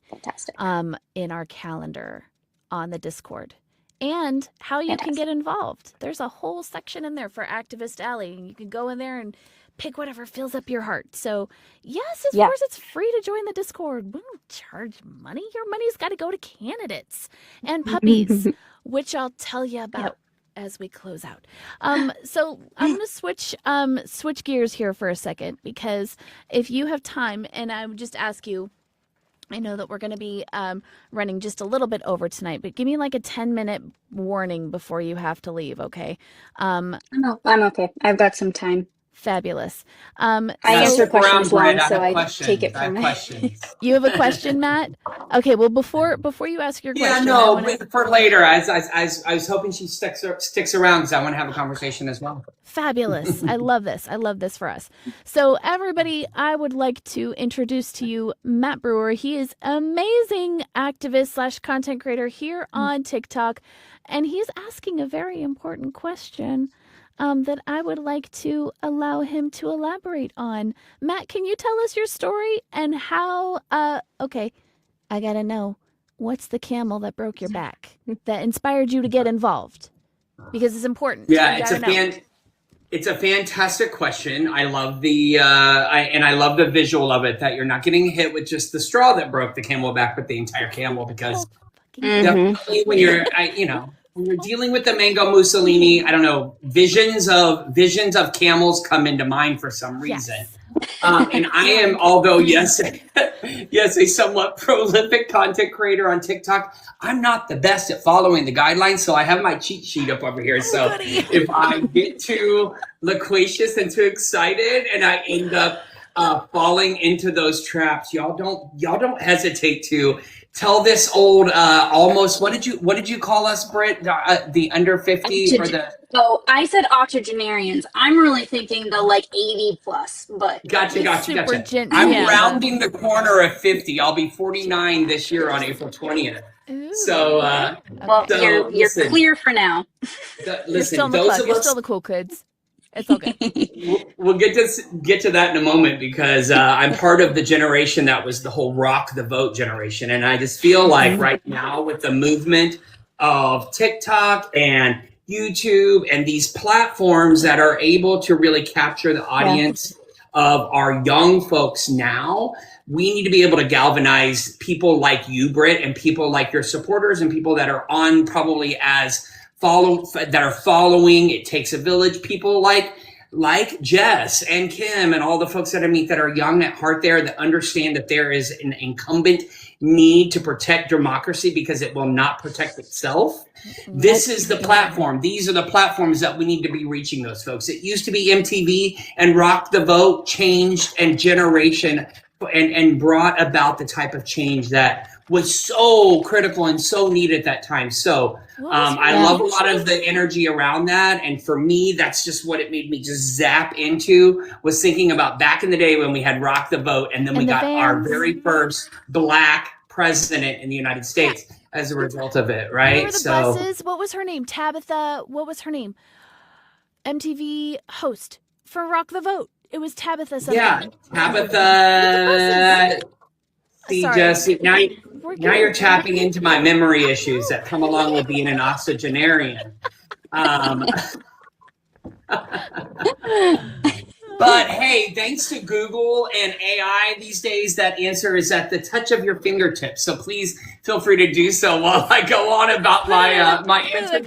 in our calendar on the Discord. and how you can Fantastic. get involved. There's a whole section in there for Activist Alley, and you can go in there and pick whatever fills up your heart. So, yes, of course, it's free to join the Discord. We don't charge money. Your money's got to go to candidates and puppies, which I'll tell you about as we close out. So I'm going to switch gears here for a second, because if you have time, and I would just ask you, I know that we're going to be running just a little bit over tonight, but give me like a 10-minute warning before you have to leave, okay? I'm okay. I've got some time. Fabulous. I answer questions long, so I take it from my... You have a question, Matt? Okay, well, before you ask your question... but for later. I was hoping she sticks around, because I want to have a conversation as well. Fabulous. I love this. I love this for us. So everybody, I would like to introduce to you Matt Brewer. He is amazing activist / content creator here on TikTok, and he's asking a very important question that I would like to allow him to elaborate on. Matt, can you tell us your story and how, okay, I gotta know, what's the camel that broke your back that inspired you to get involved? Because it's important. Yeah, it's a fantastic question. I love I love the visual of it, that you're not getting hit with just the straw that broke the camel back, but the entire camel, because definitely when you're, when you're dealing with the Mango Mussolini, I don't know, visions of camels come into mind for some reason. Yes. And I am, although yes, a somewhat prolific content creator on TikTok, I'm not the best at following the guidelines. So I have my cheat sheet up over here. So if I get too loquacious and too excited and I end up falling into those traps, y'all don't hesitate to tell this old almost, what did you call us, Brit? The under 50 or the... Oh, I said octogenarians. I'm really thinking the like 80 plus, but... Gotcha. I'm rounding the corner of 50. I'll be 49 this year on April 20th. Ooh. So, you're clear for now. You're still the cool kids. It's okay. We'll get to that in a moment, because I'm part of the generation that was the whole rock the vote generation. And I just feel like right now, with the movement of TikTok and YouTube and these platforms that are able to really capture the audience of our young folks now, we need to be able to galvanize people like you, Brit, and people like your supporters and people that are on probably that are following It Takes a Village, people like Jess and Kim and all the folks that I meet that are young at heart there, that understand that there is an incumbent need to protect democracy because it will not protect itself. This is the platform. These are the platforms that we need to be reaching those folks. It used to be MTV, and Rock the Vote changed and generation and brought about the type of change that was so critical and so needed at that time. So I love a lot of the energy around that. And for me, that's just what it made me just zap into, was thinking about back in the day when we had Rock the Vote, and then we got our very first Black president in the United States as a result of it, right? Remember the buses? What was her name? Tabitha, what was her name? MTV host for Rock the Vote. It was Tabitha something. Yeah, Tabitha. See, Jesse, now you're tapping into my memory issues that come along with being an octogenarian. But hey, thanks to Google and AI these days, that answer is at the touch of your fingertips. So please feel free to do so while I go on about my answer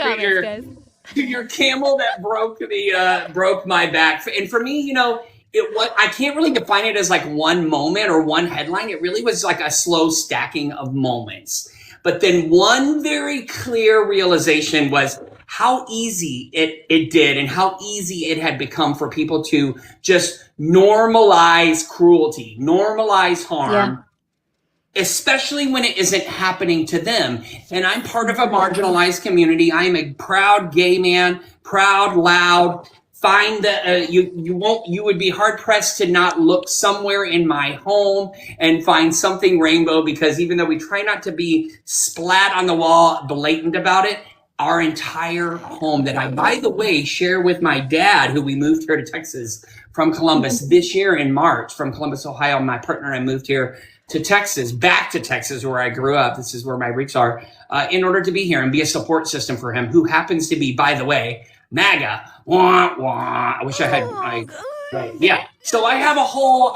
to your camel that broke my back. And for me, I can't really define it as like one moment or one headline. It really was like a slow stacking of moments. But then one very clear realization was how easy it did, and how easy it had become for people to just normalize cruelty, normalize harm, especially when it isn't happening to them. And I'm part of a marginalized community. I am a proud gay man, proud, loud. Find that you would be hard pressed to not look somewhere in my home and find something rainbow, because even though we try not to be splat on the wall, blatant about it, our entire home that I, by the way, share with my dad, who we moved here to Texas from Columbus this year in March, from Columbus, Ohio. My partner and I moved here to Texas, back to Texas, where I grew up. This is where my roots are, in order to be here and be a support system for him, who happens to be, by the way, MAGA. Wah, wah. I wish I had. Right. Yeah. So I have a whole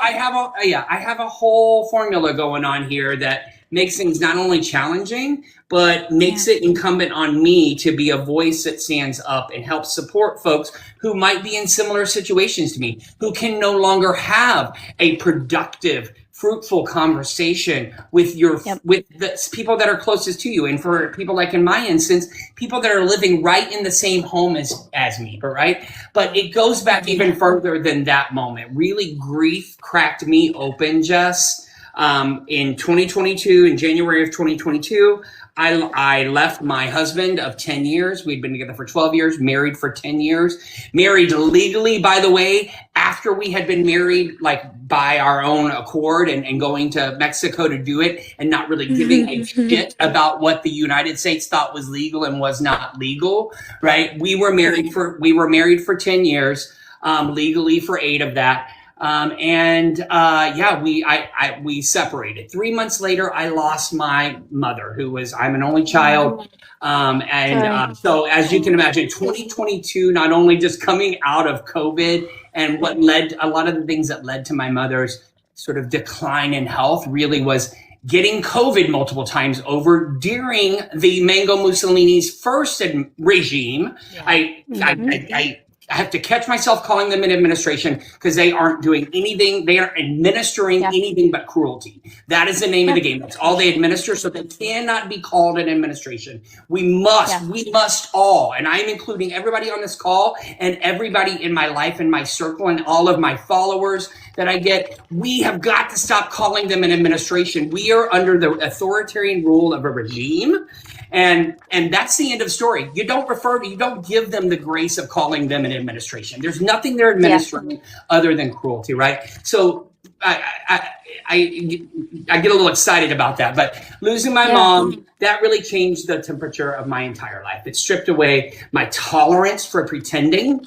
formula going on here that makes things not only challenging, but makes it incumbent on me to be a voice that stands up and helps support folks who might be in similar situations to me, who can no longer have a productive, fruitful conversation with with the people that are closest to you. And for people like in my instance, people that are living right in the same home as me, right? But it goes back even further than that moment. Really, grief cracked me open, Jess. In 2022, in January of 2022, I left my husband of 10 years. We'd been together for 12 years, married for 10 years, married legally, by the way, after we had been married, like by our own accord and going to Mexico to do it and not really giving a shit about what the United States thought was legal and was not legal, right? We were married for 10 years, legally for 8 of that. We separated. 3 months later, I lost my mother, I'm an only child. So as you can imagine, 2022, not only just coming out of COVID and what led a lot of the things that led to my mother's sort of decline in health really was getting COVID multiple times over during the Mango Mussolini's first regime. I have to catch myself calling them an administration because they aren't doing anything. They aren't administering anything but cruelty. That is the name of the game. That's all they administer. So they cannot be called an administration. We must all, and I'm including everybody on this call and everybody in my life and my circle and all of my followers that I get, we have got to stop calling them an administration. We are under the authoritarian rule of a regime. And that's the end of the story. You don't give them the grace of calling them an administration. There's nothing they're administering other than cruelty, right? So I get a little excited about that, but losing my mom, that really changed the temperature of my entire life. It stripped away my tolerance for pretending.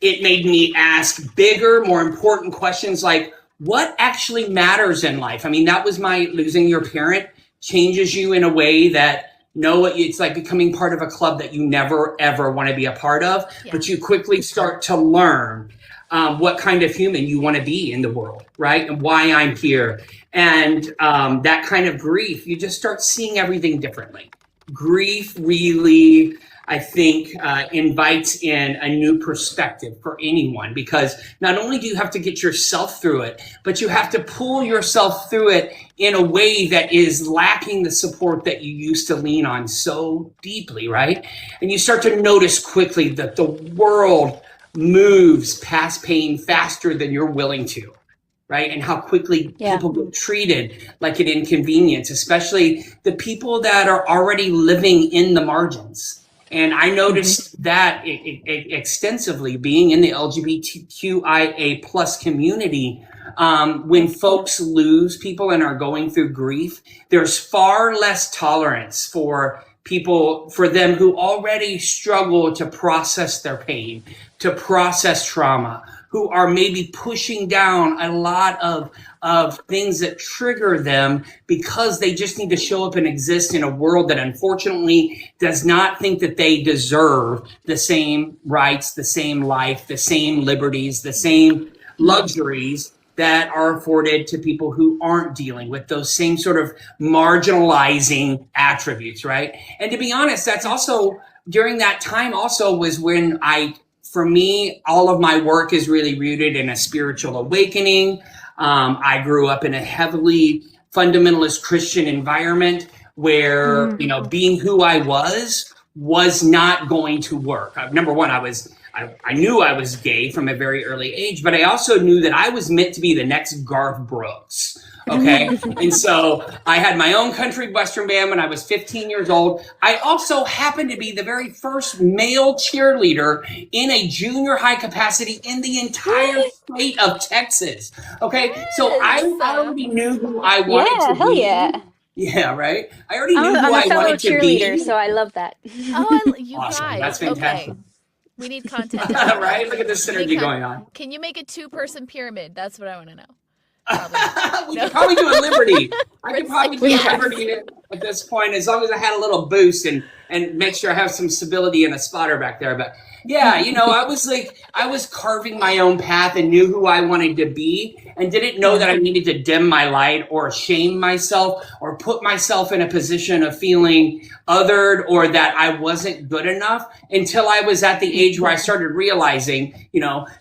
It made me ask bigger, more important questions like, what actually matters in life? I mean, that was losing your parent changes you in a way that, it's like becoming part of a club that you never, ever want to be a part of, but you quickly start to learn what kind of human you want to be in the world, right? And why I'm here. And that kind of grief, you just start seeing everything differently. Grief really, I think, invites in a new perspective for anyone, because not only do you have to get yourself through it, but you have to pull yourself through it in a way that is lacking the support that you used to lean on so deeply, right? And you start to notice quickly that the world moves past pain faster than you're willing to, right? And how quickly people get treated like an inconvenience, especially the people that are already living in the margins. And I noticed that extensively being in the LGBTQIA plus community. When folks lose people and are going through grief, there's far less tolerance for them who already struggle to process their pain, to process trauma, who are maybe pushing down a lot of things that trigger them because they just need to show up and exist in a world that unfortunately does not think that they deserve the same rights, the same life, the same liberties, the same luxuries that are afforded to people who aren't dealing with those same sort of marginalizing attributes, right? And to be honest, that's also, during that time also was when for me, all of my work is really rooted in a spiritual awakening. I grew up in a heavily fundamentalist Christian environment where, being who I was not going to work. Number one, I knew I was gay from a very early age, but I also knew that I was meant to be the next Garth Brooks. Okay. And so I had my own country western band when I was 15 years old. I also happened to be the very first male cheerleader in a junior high capacity in the entire state of Texas. Okay. So I already knew who I wanted to be. Hell yeah. Yeah, right. I already knew who I'm I a fellow wanted to cheerleader, be. so I love that. You Awesome. guys. That's fantastic. Okay. We need content. Right? Look at the synergy going on. Can you make a 2-person pyramid? That's what I want to know. Probably. We could probably do a Liberty. I could probably do a Liberty at this point, as long as I had a little boost and make sure I have some stability in a spotter back there. But yeah, I was carving my own path and knew who I wanted to be, and didn't know that I needed to dim my light or shame myself or put myself in a position of feeling othered or that I wasn't good enough, until I was at the age where I started realizing,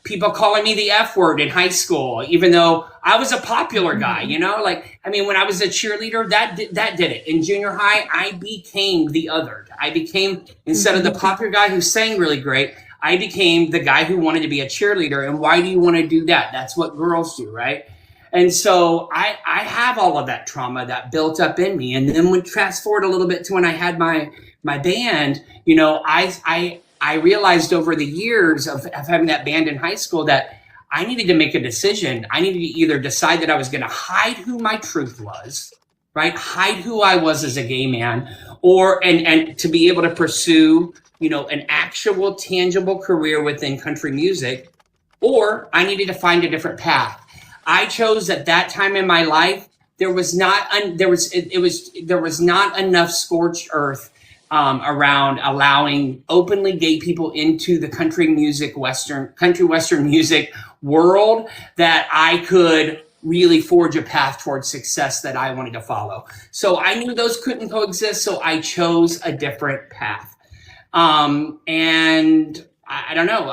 people calling me the F word in high school, even though I was a popular guy, when I was a cheerleader, that did it. In junior high, I became the othered. I became, instead of the popular guy who sang really great, I became the guy who wanted to be a cheerleader. And why do you want to do that? That's what girls do, right? And so I have all of that trauma that built up in me. And then when fast forward a little bit to when I had my band, I realized over the years of having that band in high school that I needed to make a decision. I needed to either decide that I was going to hide who my truth was, right? Hide who I was as a gay man, or and to be able to pursue, an actual tangible career within country music, or I needed to find a different path. I chose at that time in my life, there was not enough scorched earth around allowing openly gay people into the country western music world that I could really forge a path towards success that I wanted to follow. So I knew those couldn't coexist, so I chose a different path. And I don't know,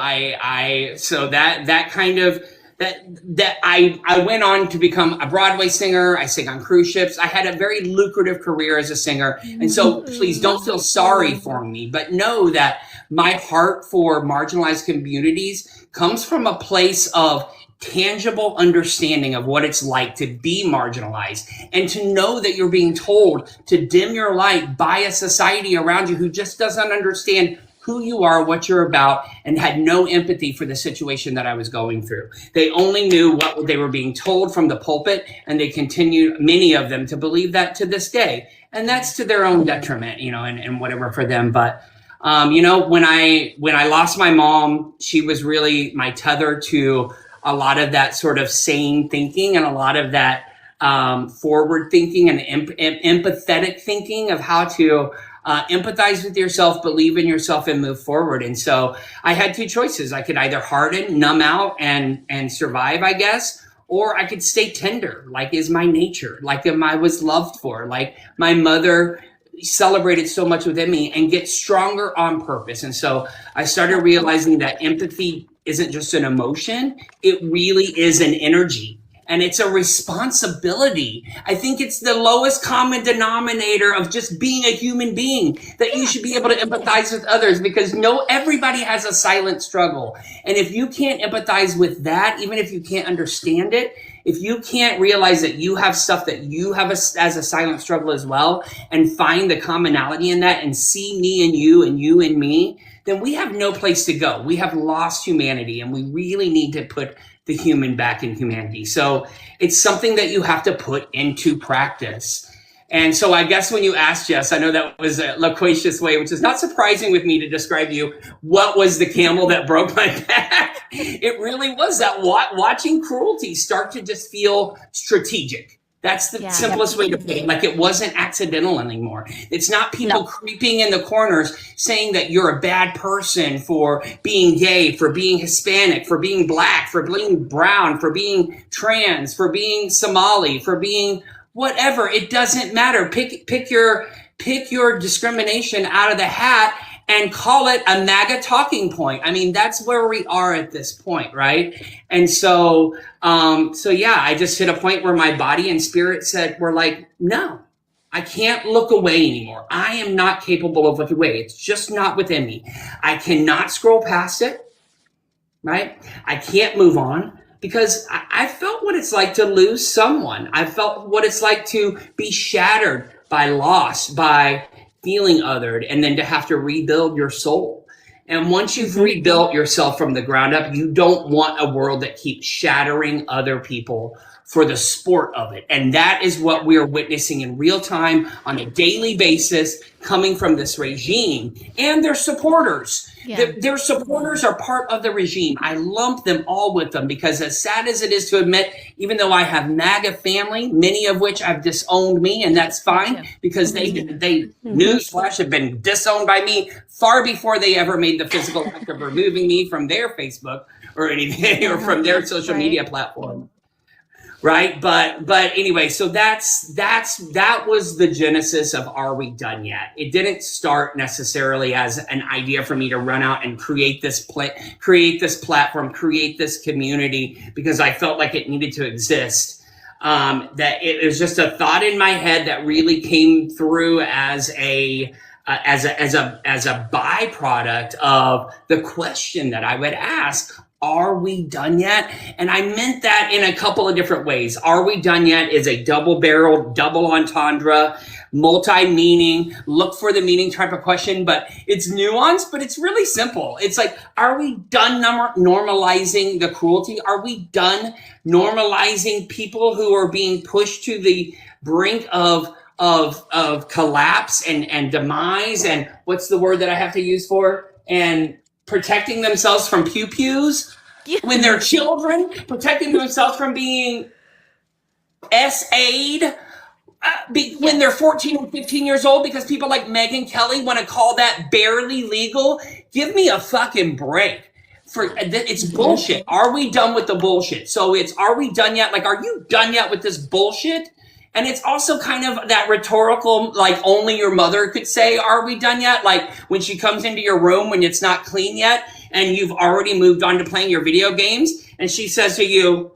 so that kind of, that I went on to become a Broadway singer. I sang on cruise ships. I had a very lucrative career as a singer. And so please don't feel sorry for me, but know that my heart for marginalized communities comes from a place of tangible understanding of what it's like to be marginalized, and to know that you're being told to dim your light by a society around you who just doesn't understand who you are, what you're about, and had no empathy for the situation that I was going through. They only knew what they were being told from the pulpit, and they continue, many of them, to believe that to this day. And that's to their own detriment, and whatever for them. But, when I lost my mom, she was really my tether to a lot of that sort of sane thinking, and a lot of that forward thinking and empathetic thinking of how to empathize with yourself, believe in yourself, and move forward. And so I had two choices. I could either harden, numb out, and survive, I guess, or I could stay tender, like is my nature, like I was loved for, like my mother celebrated so much within me, and get stronger on purpose. And so I started realizing that empathy isn't just an emotion, it really is an energy. And it's a responsibility. I think it's the lowest common denominator of just being a human being, that you should be able to empathize with others, because everybody has a silent struggle. And if you can't empathize with that, even if you can't understand it, if you can't realize that you have stuff that you have as a silent struggle as well, and find the commonality in that, and see me and you and me, then we have no place to go. We have lost humanity, and we really need to put the human back in humanity. So it's something that you have to put into practice. And so I guess when you asked, Jess, I know that was a loquacious way, which is not surprising with me to describe you, what was the camel that broke my back? It really was that watching cruelty start to just feel strategic. That's the simplest way to put it. Like, it wasn't accidental anymore. It's not people creeping in the corners saying that you're a bad person for being gay, for being Hispanic, for being black, for being brown, for being trans, for being Somali, for being whatever. It doesn't matter. Pick your discrimination out of the hat and call it a MAGA talking point. I mean, that's where we are at this point, right? And so I just hit a point where my body and spirit we're like, no, I can't look away anymore. I am not capable of looking away. It's just not within me. I cannot scroll past it, right? I can't move on, because I felt what it's like to lose someone. I felt what it's like to be shattered by loss, by feeling othered, and then to have to rebuild your soul. And once you've rebuilt yourself from the ground up, you don't want a world that keeps shattering other people for the sport of it. And that is what we're witnessing in real time on a daily basis coming from this regime and their supporters. Yeah. Their supporters are part of the regime. I lump them all with them because as sad as it is to admit, even though I have MAGA family, many of which have disowned me, and that's fine because they newsflash, have been disowned by me far before they ever made the physical act of removing me from their Facebook or anything or from their social media platform. Right. But anyway, so that was the genesis of Are We Done Yet? It didn't start necessarily as an idea for me to run out and create this platform, create this community because I felt like it needed to exist. That it was just a thought in my head that really came through as a byproduct of the question that I would ask. Are we done yet? And I meant that in a couple of different ways. Are we done yet is a double-barreled, double entendre, multi-meaning, look for the meaning type of question, but it's nuanced, but it's really simple. It's like, are we done normalizing the cruelty? Are we done normalizing people who are being pushed to the brink of collapse and demise? And what's the word that I have to use for? And protecting themselves from pew-pews when they're children, protecting themselves from being SA'd when they're 14 and 15 years old because people like Megyn Kelly want to call that barely legal. Give me a fucking break. It's bullshit. Are we done with the bullshit? So are we done yet? Like, are you done yet with this bullshit? And it's also kind of that rhetorical, like only your mother could say, are we done yet? Like when she comes into your room when it's not clean yet and you've already moved on to playing your video games. And she says to you,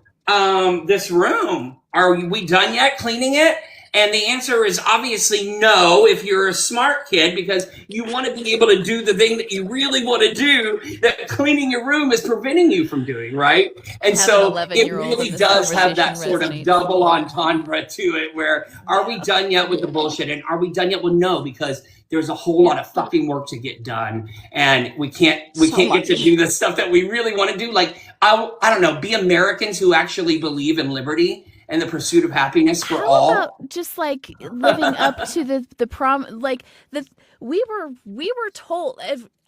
this room, are we done yet cleaning it? And the answer is obviously no if you're a smart kid because you want to be able to do the thing that you really want to do that cleaning your room is preventing you from doing, right? And so it really does have that sort of double entendre to it where are we done yet with the bullshit? And are we done yet? Well, no, because there's a whole lot of fucking work to get done and we can't get to do the stuff that we really want to do. Like, I don't know, be Americans who actually believe in liberty and the pursuit of happiness for all. How about just like living up to the prom, like we were told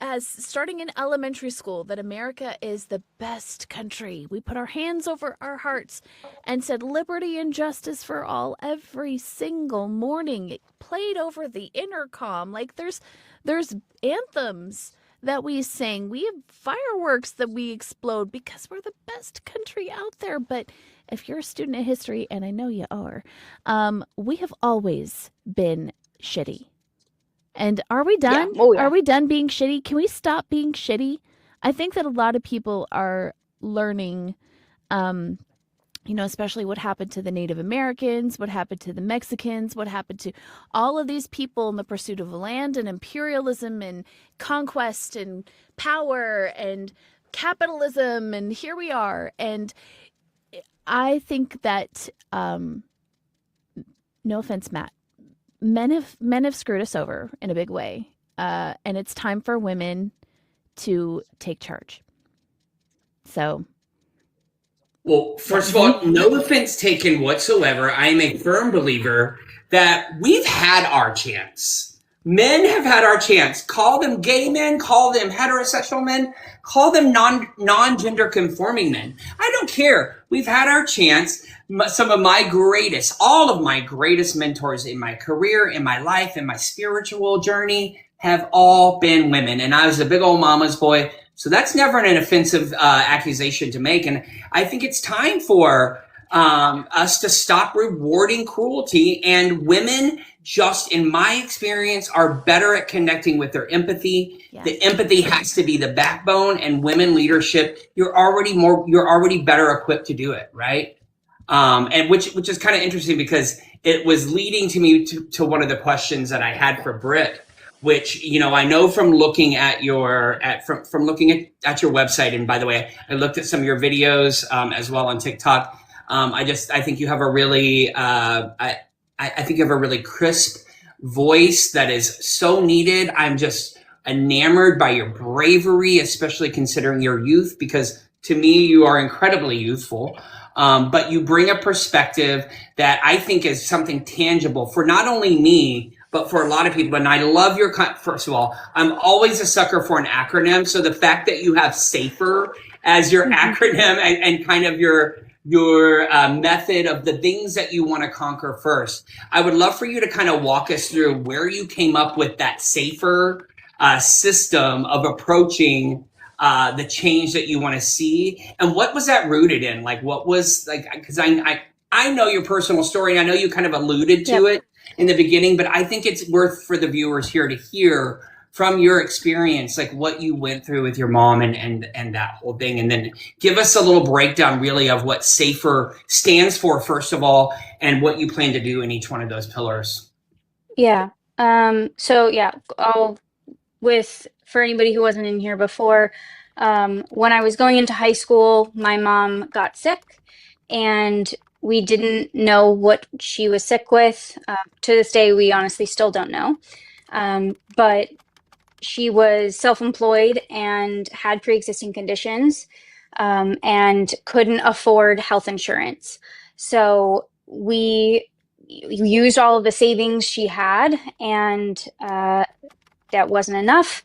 as starting in elementary school that America is the best country. We put our hands over our hearts and said liberty and justice for all every single morning. It played over the intercom. Like there's anthems that we sing. We have fireworks that we explode because we're the best country out there. But if you're a student of history, and I know you are, we have always been shitty. And are we done? Yeah. Oh, yeah. Are we done being shitty? Can we stop being shitty? I think that a lot of people are learning, especially what happened to the Native Americans, what happened to the Mexicans, what happened to all of these people in the pursuit of land and imperialism and conquest and power and capitalism. And here we are. And I think that, no offense, Matt, men have screwed us over in a big way. And it's time for women to take charge. So. Well, first of all, no offense taken whatsoever. I am a firm believer that we've had our chance. Men have had our chance. Call them gay men, call them heterosexual men, call them non-gender conforming men. I don't care. We've had our chance. Some of all of my greatest mentors in my career, in my life, in my spiritual journey have all been women. And I was a big old mama's boy. So that's never an offensive accusation to make. And I think it's time for us to stop rewarding cruelty. And women, just in my experience, are better at connecting with their empathy. Yeah. The empathy has to be the backbone, and women leadership, you're already better equipped to do it, right? And which is kind of interesting because it was leading to me to one of the questions that I had for Brit, which, I know from looking at your website. And by the way, I looked at some of your videos as well on TikTok. I think you have a really, I think you have a really crisp voice that is so needed. I'm just enamored by your bravery, especially considering your youth, because to me, you are incredibly youthful. but you bring a perspective that I think is something tangible for not only me, but for a lot of people. And I love your, first of all, I'm always a sucker for an acronym. So the fact that you have SAFER as your acronym and kind of your method of the things that you want to conquer first, I would love for you to kind of walk us through where you came up with that SAFER system of approaching the change that you want to see, and what was that rooted in? Like, what was like? Because I know your personal story, and I know you kind of alluded to it in the beginning, but I think it's worth for the viewers here to hear from your experience, like what you went through with your mom and that whole thing, and then give us a little breakdown, really, of what SAFER stands for, first of all, and what you plan to do in each one of those pillars. Yeah. So yeah, for anybody who wasn't in here before, when I was going into high school, my mom got sick, and we didn't know what she was sick with. To this day, we honestly still don't know. But she was self-employed and had pre-existing conditions, and couldn't afford health insurance. So we used all of the savings she had, and that wasn't enough.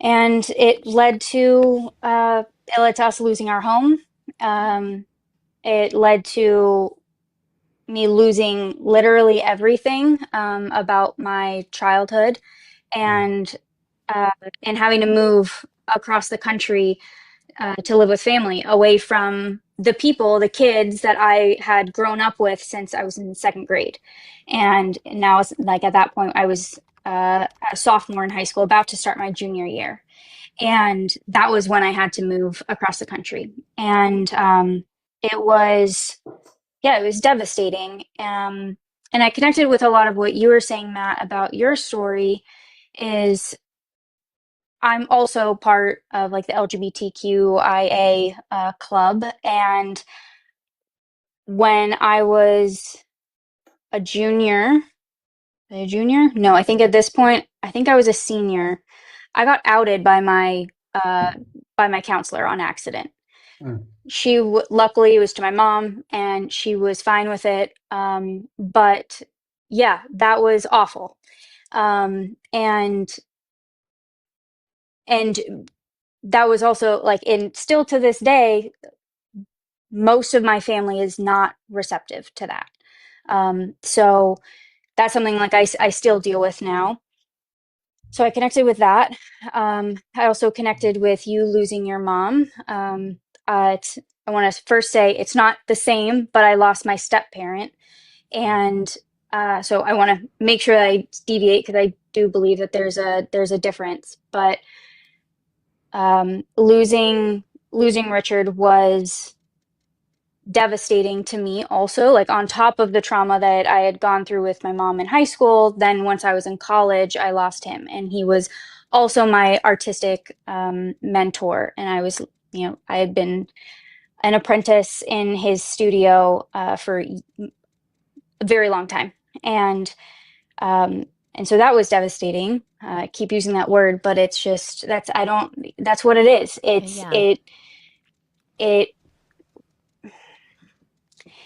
And it led to us losing our home. It led to me losing literally everything about my childhood, and having to move across the country to live with family, away from the kids that I had grown up with since I was in second grade. And now, like, at that point, I was a sophomore in high school, about to start my junior year. And that was when I had to move across the country. And it was devastating. And I connected with a lot of what you were saying, Matt, about your story. Is I'm also part of, like, the LGBTQIA club. And when I was a junior, no, I think at this point, I think I was a senior, I got outed by my counselor on accident. She luckily, it was to my mom, and she was fine with it. But yeah, that was awful. And that was also, like, and still to this day, most of my family is not receptive to that. So that's something, like, I still deal with now. So I connected with that. I also connected with you losing your mom. I want to first say it's not the same, but I lost my step parent. And so I want to make sure that I deviate, because I do believe that there's a difference. But losing Richard was devastating to me also, like, on top of the trauma that I had gone through with my mom in high school. Then once I was in college, I lost him, and he was also my artistic mentor. And I was, I had been an apprentice in his studio for a very long time. And so that was devastating. I keep using that word, but it's just, that's what it is.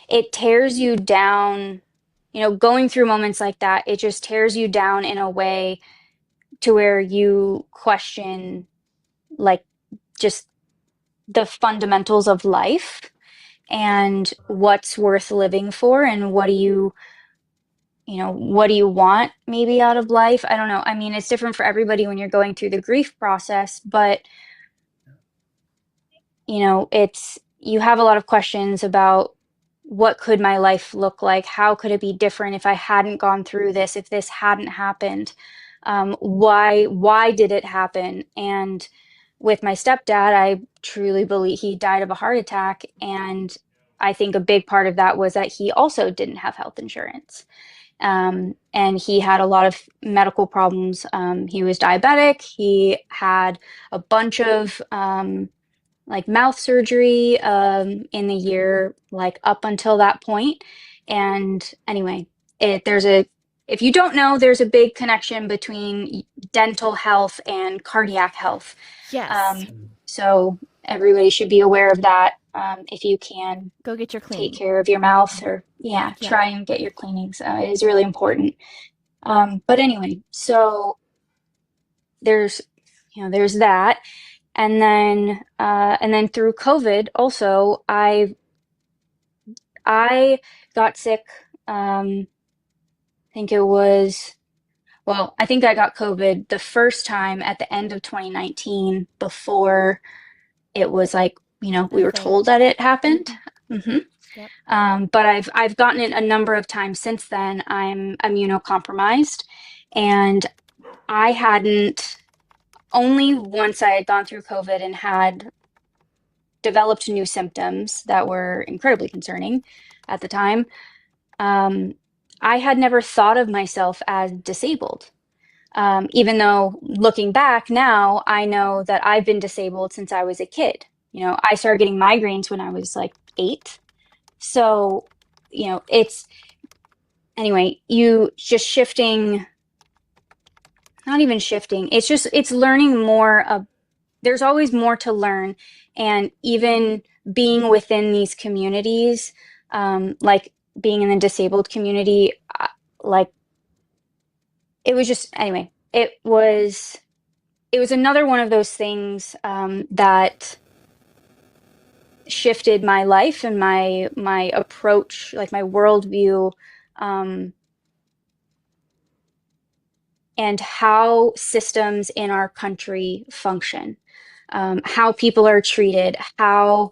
It tears you down, going through moments like that. It just tears you down in a way to where you question, like, just the fundamentals of life and what's worth living for, and what do you want maybe out of life? I don't know. I mean, it's different for everybody when you're going through the grief process, but you have a lot of questions about, what could my life look like? How could it be different if I hadn't gone through this, if this hadn't happened? Why did it happen? And with my stepdad, I truly believe he died of a heart attack. And I think a big part of that was that he also didn't have health insurance. And he had a lot of medical problems. He was diabetic. He had a bunch of like mouth surgery in the year, like, up until that point. And anyway, if you don't know, there's a big connection between dental health and cardiac health. Yes. So everybody should be aware of that. if you can Go get your take cleaning. care of your mouth, or Yeah. try and get your cleanings. It is really important. But anyway, so there's that. And then through COVID also, I got sick. I think it was, well, I think I got COVID the first time at the end of 2019, before it was like, we were thing. told that it happened. hmm Yep. But I've gotten it a number of times since then. I'm immunocompromised, and I hadn't, only once I had gone through COVID and had developed new symptoms that were incredibly concerning at the time. I had never thought of myself as disabled. Even though, looking back now, I know that I've been disabled since I was a kid. I started getting migraines when I was like 8. So, anyway, you just shifting, not even shifting, it's learning more. There's always more to learn. And even being within these communities, like being in the disabled community, like, it was just, anyway, it was another one of those things that shifted my life and my approach, like my worldview, and how systems in our country function, how people are treated, how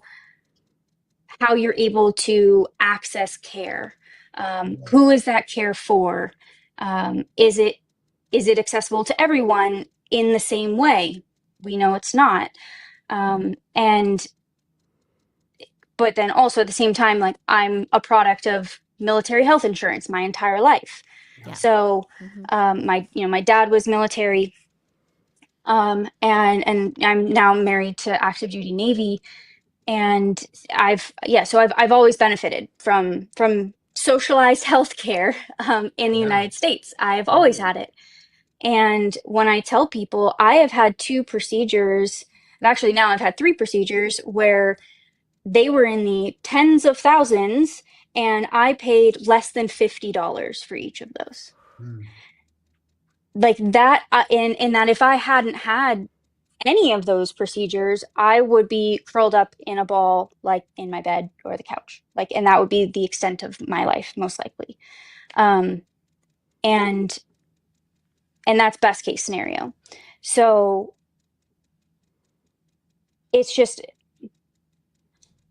you're able to access care, who is that care for, is it accessible to everyone in the same way? We know it's not. And but then also at the same time, like, I'm a product of military health insurance my entire life. Yeah. So my dad was military, and I'm now married to active duty Navy, and I've always benefited from socialized healthcare in the United States. I've always had it. And when I tell people, I have had 2 procedures, actually now I've had 3 procedures, where they were in the tens of thousands, and I paid less than $50 for each of those. Like that, in that, if I hadn't had any of those procedures, I would be curled up in a ball, like in my bed or the couch, like, and that would be the extent of my life, most likely. And that's best case scenario. So it's just,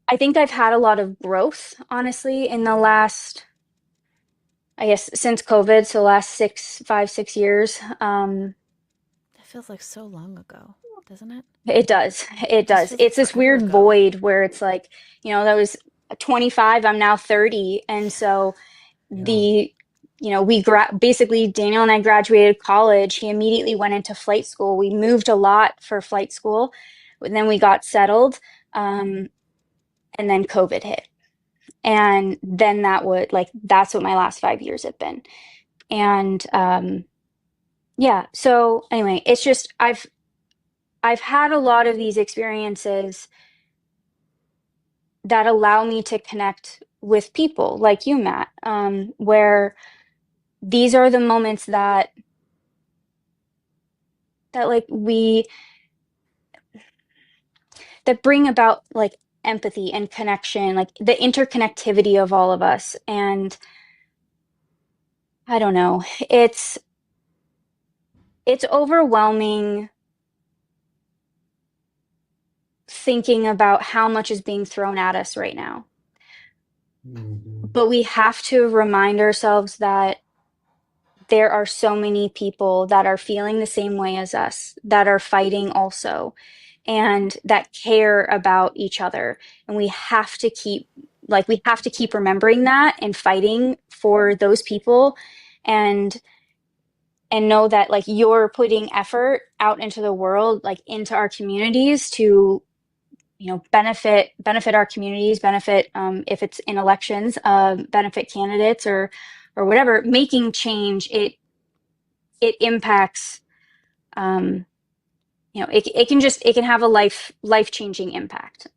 I think I've had a lot of growth, honestly, in the last, I guess, since COVID, so last 5-6 years. That feels like so long ago, doesn't it? It does. It's this weird void where it's like, that was 25, I'm now 30. And so basically, Daniel and I graduated college. He immediately went into flight school. We moved a lot for flight school, and then we got settled. And then COVID hit. And then that's what my last 5 years have been. And so anyway, it's just, I've had a lot of these experiences that allow me to connect with people like you, Matt, where these are the moments that like that bring about like empathy and connection, like the interconnectivity of all of us. And I don't know, it's overwhelming thinking about how much is being thrown at us right now. But we have to remind ourselves that there are so many people that are feeling the same way as us, that are fighting also, and that care about each other. And we have to keep remembering that and fighting for those people, and know that, like, you're putting effort out into the world, like into our communities, to benefit our communities, benefit, if it's in elections, benefit candidates or whatever. Making change, it impacts, it can have a life-changing impact.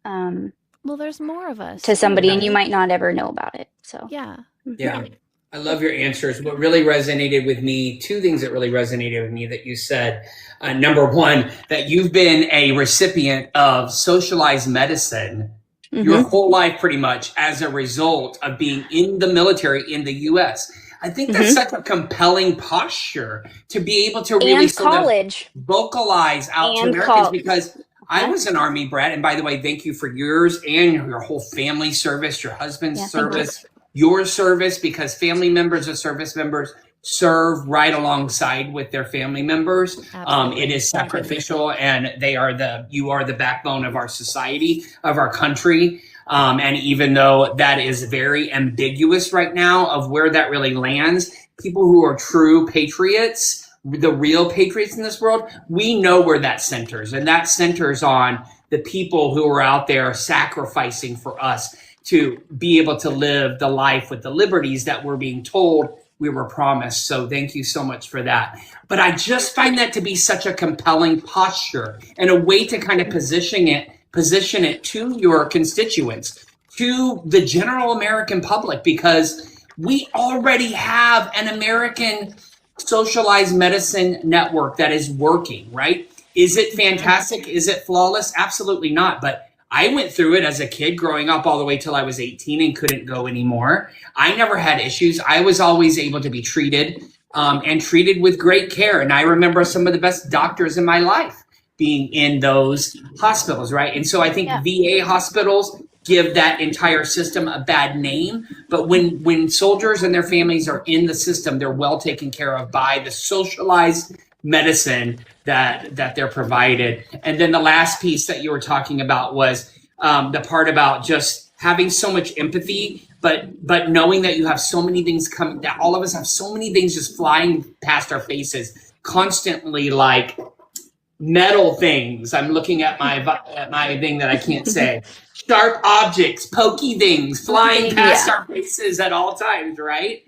Well, there's more of us. to somebody, and you right? might not ever know about it. So Yeah. Yeah. I love your answers. What really resonated with me, two things that really resonated with me that you said. Number one, that you've been a recipient of socialized medicine your whole life, pretty much, as a result of being in the military in the U.S. I think that's such a compelling posture to be able to really and college vocalize out to And Americans col- because I was an Army brat. And by the way, thank you for yours and your whole family service, your husband's Yeah, thank you. service, your service, because family members of service members serve right alongside with their family members. It is sacrificial, and you are the backbone of our society, of our country. And even though that is very ambiguous right now of where that really lands, people who are true patriots, the real patriots in this world, we know where that centers. And that centers on the people who are out there sacrificing for us to be able to live the life with the liberties that we're being told we were promised. So thank you so much for that. But I just find that to be such a compelling posture and a way to kind of position it to your constituents, to the general American public, because we already have an American socialized medicine network that is working, right? Is it fantastic? Is it flawless? Absolutely not. But I went through it as a kid growing up all the way till I was 18 and couldn't go anymore. I never had issues. I was always able to be treated and treated with great care. And I remember some of the best doctors in my life being in those hospitals, right? And so I think VA hospitals give that entire system a bad name. But when soldiers and their families are in the system, they're well taken care of by the socialized medicine that they're provided. And then the last piece that you were talking about was the part about just having so much empathy, but knowing that you have so many things coming, that all of us have so many things just flying past our faces constantly, like metal things. I'm looking at my thing that I can't say. Sharp objects, pokey things flying past our faces at all times, right?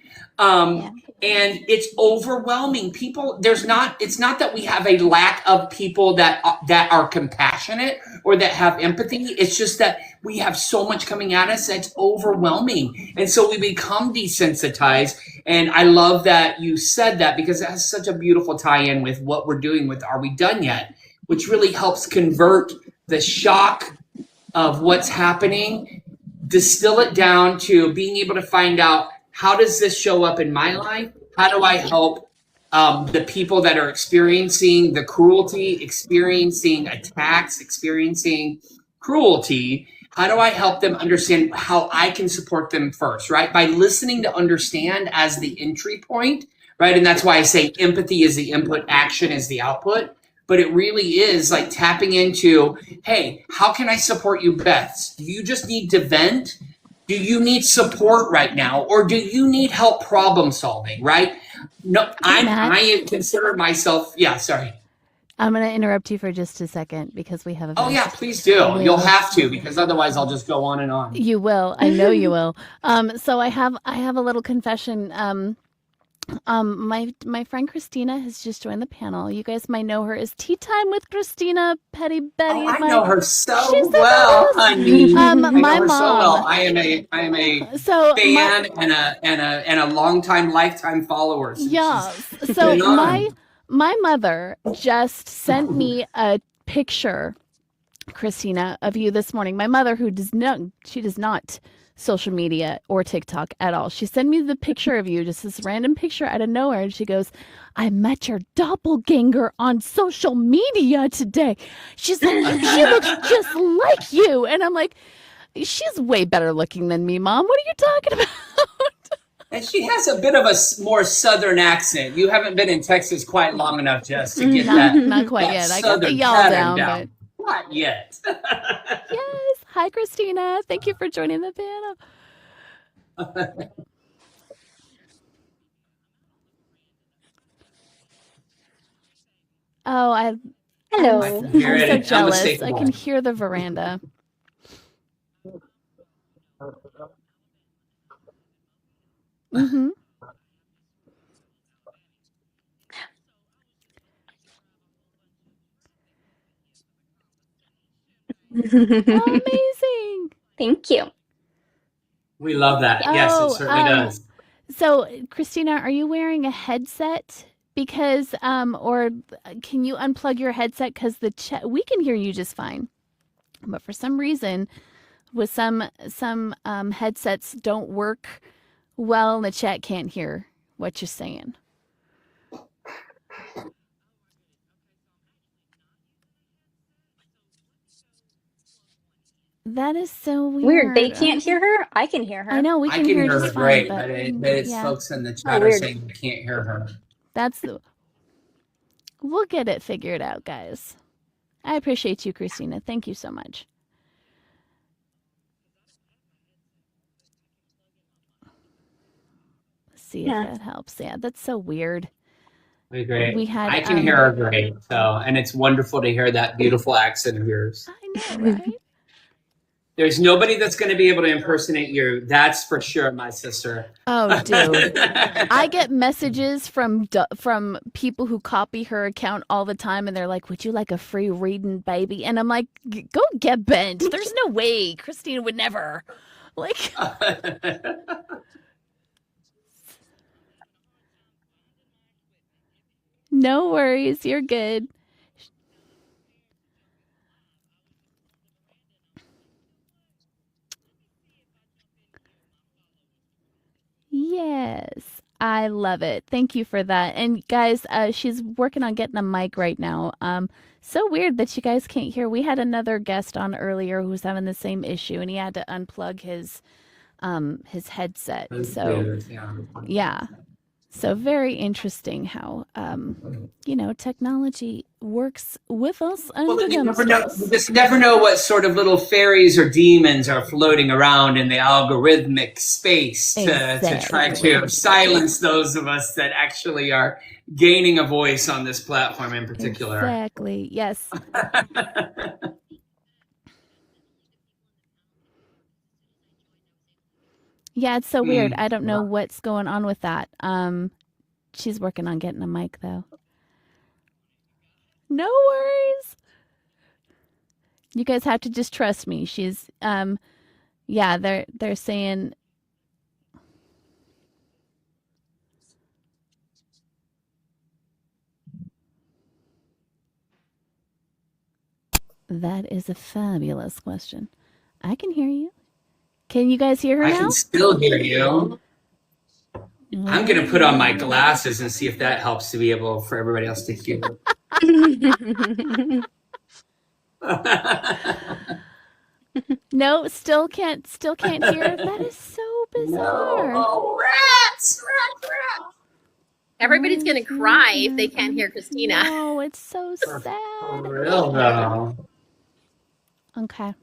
And it's overwhelming. People, it's not that we have a lack of people that are compassionate or that have empathy. It's just that we have so much coming at us that's overwhelming. And so we become desensitized. And I love that you said that, because it has such a beautiful tie-in with what we're doing with Are We Done Yet? Which really helps convert the shock of what's happening, distill it down to being able to find out, how does this show up in my life? How do I help the people that are experiencing the cruelty, experiencing attacks, experiencing cruelty? How do I help them understand how I can support them first, right? By listening to understand as the entry point, right? And that's why I say empathy is the input, action is the output. But it really is like tapping into, hey, how can I support you best? Do you just need to vent? Do you need support right now? Or do you need help problem solving, right? No, I consider myself, sorry. I'm going to interrupt you for just a second because we have a... Oh, yeah, please do. You'll have to, because otherwise I'll just go on and on. You will. I know you will. So I have a little confession. My friend Christina has just joined the panel. You guys might know her as Tea Time with Christina, Petty Betty. Oh, I know her so well, honey. My mom. So well. I am a fan and a longtime, lifetime follower. Yeah. So my mother just sent me a picture, Christina, of you this morning. My mother, who does not social media or TikTok at all. She sent me the picture of you, just this random picture out of nowhere. And she goes, I met your doppelganger on social media today. She's like, she looks just like you. And I'm like, she's way better looking than me, Mom. What are you talking about? And she has a bit of a more Southern accent. You haven't been in Texas quite long enough, Jess, to get not quite yet. I got the y'all down, but not yet. Yes. Hi, Christina. Thank you for joining the panel. Oh, hello. I'm so jealous. I can hear the veranda. Mm-hmm. Amazing. Thank you. We love that. Yes, it certainly does. So, Christina, are you wearing a headset? Because, or can you unplug your headset? Because we can hear you just fine, but for some reason, with some headsets don't work well, and the chat can't hear what you're saying. That is so weird. They can't hear her. I can hear her. I know we can hear her just great, fine, but it's folks in the chat are saying they can't hear her. We'll get it figured out, guys. I appreciate you, Christina. Thank you so much. Let's see if that helps. Yeah, that's so weird. Great. I can hear her great. So, and it's wonderful to hear that beautiful accent of yours. I know, right? There's nobody that's going to be able to impersonate you. That's for sure, my sister. Oh, dude. I get messages from people who copy her account all the time, and they're like, would you like a free reading, baby? And I'm like, go get bent. There's no way. Christina would never. Like... No worries. You're good. Yes, I love it. Thank you for that. And guys, she's working on getting a mic right now. So weird that you guys can't hear. We had another guest on earlier who was having the same issue, and he had to unplug his headset. So yeah. So very interesting how technology works with us and against us. You just never know what sort of little fairies or demons are floating around in the algorithmic space to try to silence those of us that actually are gaining a voice on this platform in particular. Exactly. Yes. Yeah, it's so weird. I don't know what's going on with that. She's working on getting a mic, though. No worries. You guys have to just trust me. She's, yeah, they're saying. That is a fabulous question. I can hear you. Can you guys hear her now? I can still hear you. I'm going to put on my glasses and see if that helps to be able for everybody else to hear. No, still can't hear. That is so bizarre. No. Rats. Everybody's going to cry if they can't hear Christina. Oh, it's so sad. For real, though. Okay.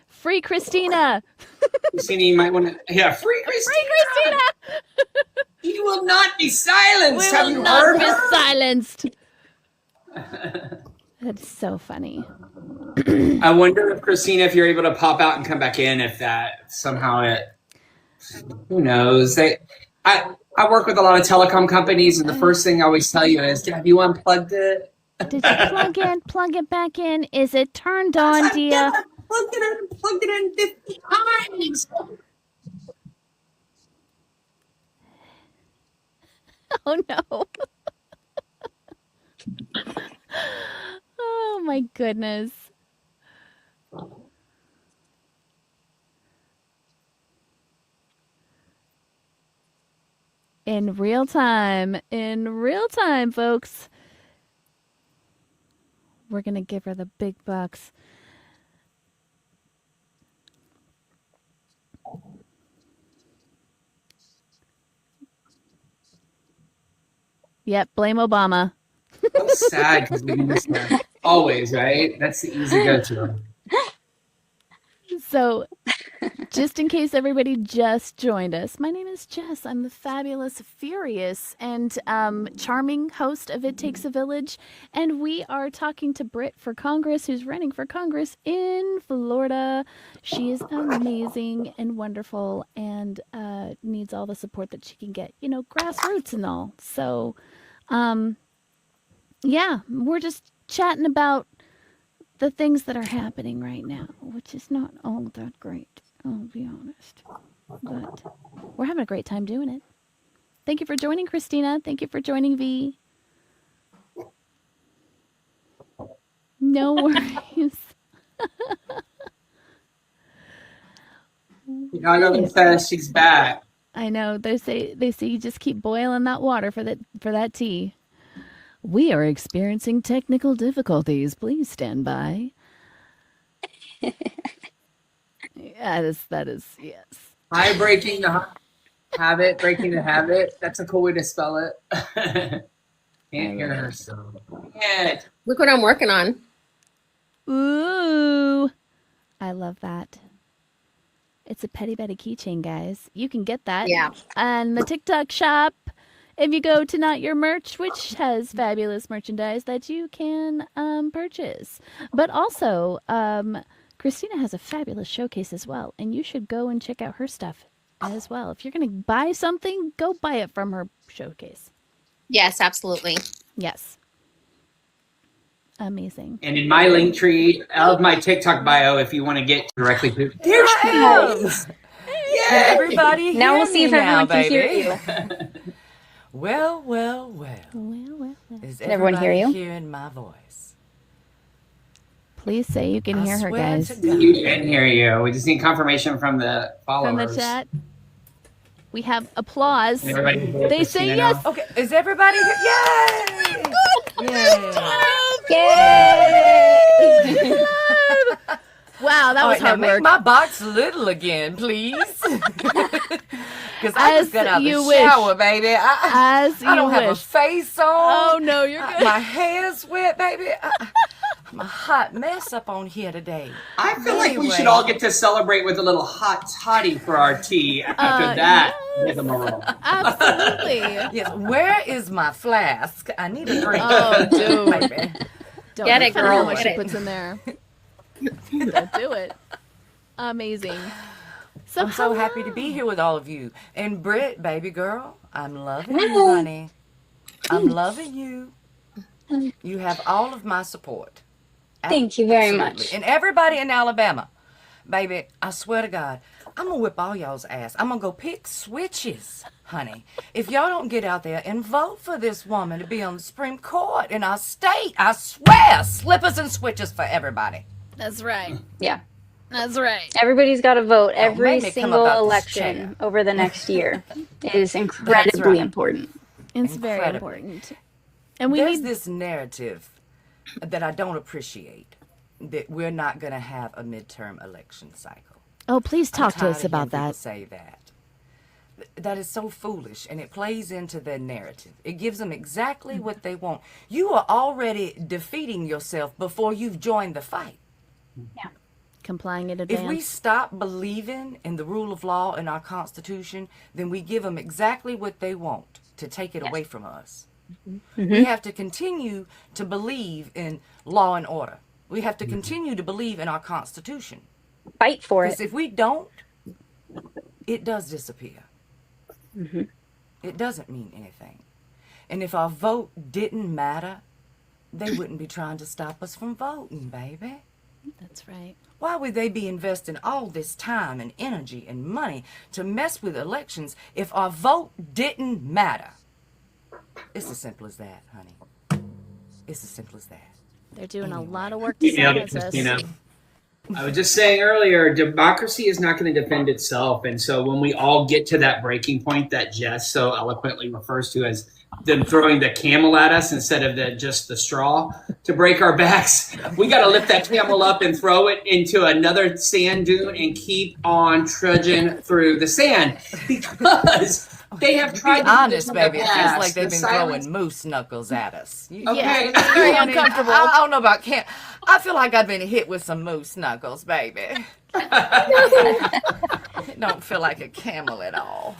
Free Christina. Christina, you might want to. Yeah, free Christina. Free Christina. You will not be silenced. We will not be silenced. That's so funny. I wonder if Christina, if you're able to pop out and come back in, if that somehow it. Who knows? I work with a lot of telecom companies, and the first thing I always tell you is, have you unplugged it? Did you plug it back in? Is it turned on, dear? Plugged it in 50 times. Oh no. Oh my goodness. In real time, folks. We're going to give her the big bucks. Yep, blame Obama. So sad because we do this now. Always, right? That's the easy go-to. So, just in case everybody just joined us, my name is Jess. I'm the fabulous, furious, and charming host of It Takes a Village. And we are talking to Brit for Congress, who's running for Congress in Florida. She is amazing and wonderful and needs all the support that she can get, grassroots and all. So, yeah, we're just chatting about the things that are happening right now, which is not all that great, I'll be honest. But we're having a great time doing it. Thank you for joining, Christina. Thank you for joining, V. No worries. Chicago says she's back. I know. They say you just keep boiling that water for that tea. We are experiencing technical difficulties. Please stand by. That is yes. Hi, breaking the habit, breaking the habit. That's a cool way to spell it. Can't hear her, so yeah. Look what I'm working on. Ooh, I love that. It's a Petty Betty keychain, guys. You can get that on the TikTok shop. If you go to Not Your Merch, which has fabulous merchandise that you can purchase. But also, Christina has a fabulous showcase as well, and you should go and check out her stuff as well. If you're going to buy something, go buy it from her showcase. Yes, absolutely. Yes. Amazing. And in my link tree of my TikTok bio, if you want to get directly to There I am. Yeah, everybody. Now we'll see if everyone can hear you. Well. Is everyone hear you? Hearing my voice? Please say you can hear her, guys. You can hear you. We just need confirmation from the followers. From the chat. We have applause. They say yes. Okay, is everybody here? Yay! Yay! Wow, that was hard now work. make my box little again, please. Because I just got out of the you wish. shower, baby. I don't have a wish. face on. Oh, no, you're good. My hair's wet, baby. I'm a hot mess up on here today. I feel like we should all get to celebrate with a little hot toddy for our tea after that. Yes. Absolutely. Yes. Where is my flask? I need a drink. Oh, dude. Baby. Don't Get it, know girl, how much get she it. puts in there. Don't do it. Amazing. I'm so happy to be here with all of you. And Brit, baby girl, I'm loving you, honey. I'm loving you. You have all of my support. Thank you very Absolutely. much. And everybody in Alabama, baby, I swear to God, I'm going to whip all y'all's ass. I'm going to go pick switches, honey. If y'all don't get out there and vote for this woman to be on the Supreme Court in our state, I swear, slippers and switches for everybody. That's right. Yeah. That's right. Everybody's got to vote. Every make me come single about this election chair. over the next year is incredibly important. It's very Incredibly. important. And we There's need this narrative that I don't appreciate, that we're not going to have a midterm election cycle. Oh, please talk I'm to us tired of about hearing people that. say that. That is so foolish, and it plays into their narrative. It gives them exactly what they want. You are already defeating yourself before you've joined the fight. Complying in If we advance. stop believing in the rule of law in our Constitution, then we give them exactly what they want to take it away from us. We have to continue to believe in law and order. We have to continue to believe in our Constitution. Fight for Because it. if we don't, it does disappear. It doesn't mean anything. And if our vote didn't matter, they wouldn't be trying to stop us from voting, baby. That's right. Why would they be investing all this time and energy and money to mess with elections if our vote didn't matter? It's as simple as that, honey. It's as simple as that. They're doing a lot of work to You nailed it, silence us. Christina. I was just saying earlier, democracy is not going to defend itself. And so when we all get to that breaking point that Jess so eloquently refers to as them throwing the camel at us instead of just the straw to break our backs, we got to lift that camel up and throw it into another sand dune and keep on trudging through the sand because they have tried Be to do honest, this in the baby. It feels past. like they've The been silence- throwing moose knuckles at us. Okay. It's very uncomfortable. I don't know about camp. I feel like I've been hit with some moose knuckles, baby. It don't feel like a camel at all.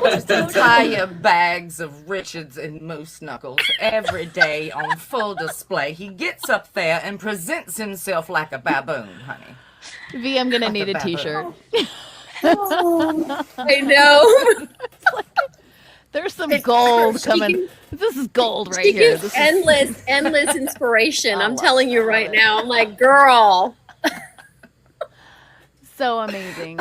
Just entire bags of Richards and moose knuckles every day on full display. He gets up there and presents himself like a baboon, honey. V, I'm gonna need a t-shirt. I know. There's some gold She coming. gives- This is gold right She here. gives This is endless inspiration. I'm love telling it. you right now. I'm like, girl. so amazing.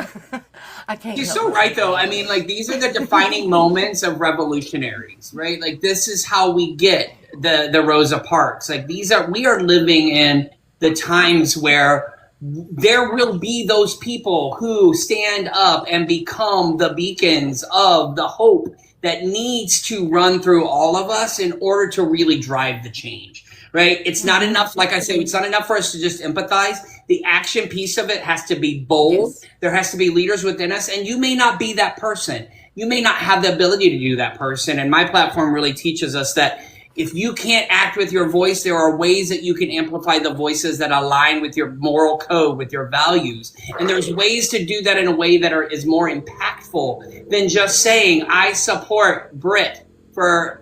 I can't. She's help so but right, think though. about I it. mean, like, these are the defining moments of revolutionaries, right? Like, this is how we get the Rosa Parks. Like, we are living in the times where there will be those people who stand up and become the beacons of the hope that needs to run through all of us in order to really drive the change, right? It's not enough, like I say, it's not enough for us to just empathize. The action piece of it has to be bold. Yes. There has to be leaders within us, and you may not be that person. You may not have the ability to do that person. And my platform really teaches us that if you can't act with your voice, there are ways that you can amplify the voices that align with your moral code, with your values. And there's ways to do that in a way that is more impactful than just saying, I support Brit for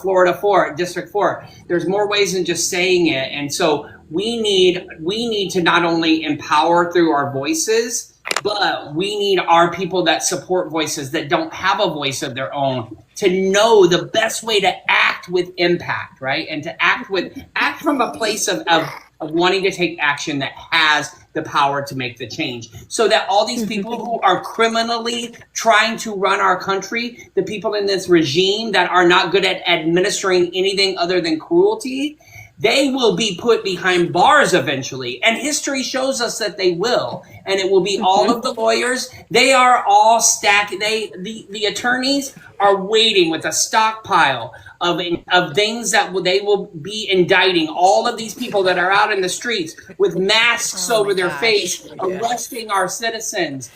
Florida 4, District 4. There's more ways than just saying it. And so we need to not only empower through our voices, but we need our people that support voices that don't have a voice of their own to know the best way to act with impact, right? And to act from a place of wanting to take action that has the power to make the change. So that all these people who are criminally trying to run our country, the people in this regime that are not good at administering anything other than cruelty, they will be put behind bars eventually. And history shows us that they will. And it will be all of the lawyers. They are all stacked. The attorneys are waiting with a stockpile of things that they will be indicting all of these people that are out in the streets with masks over their face, arresting our citizens,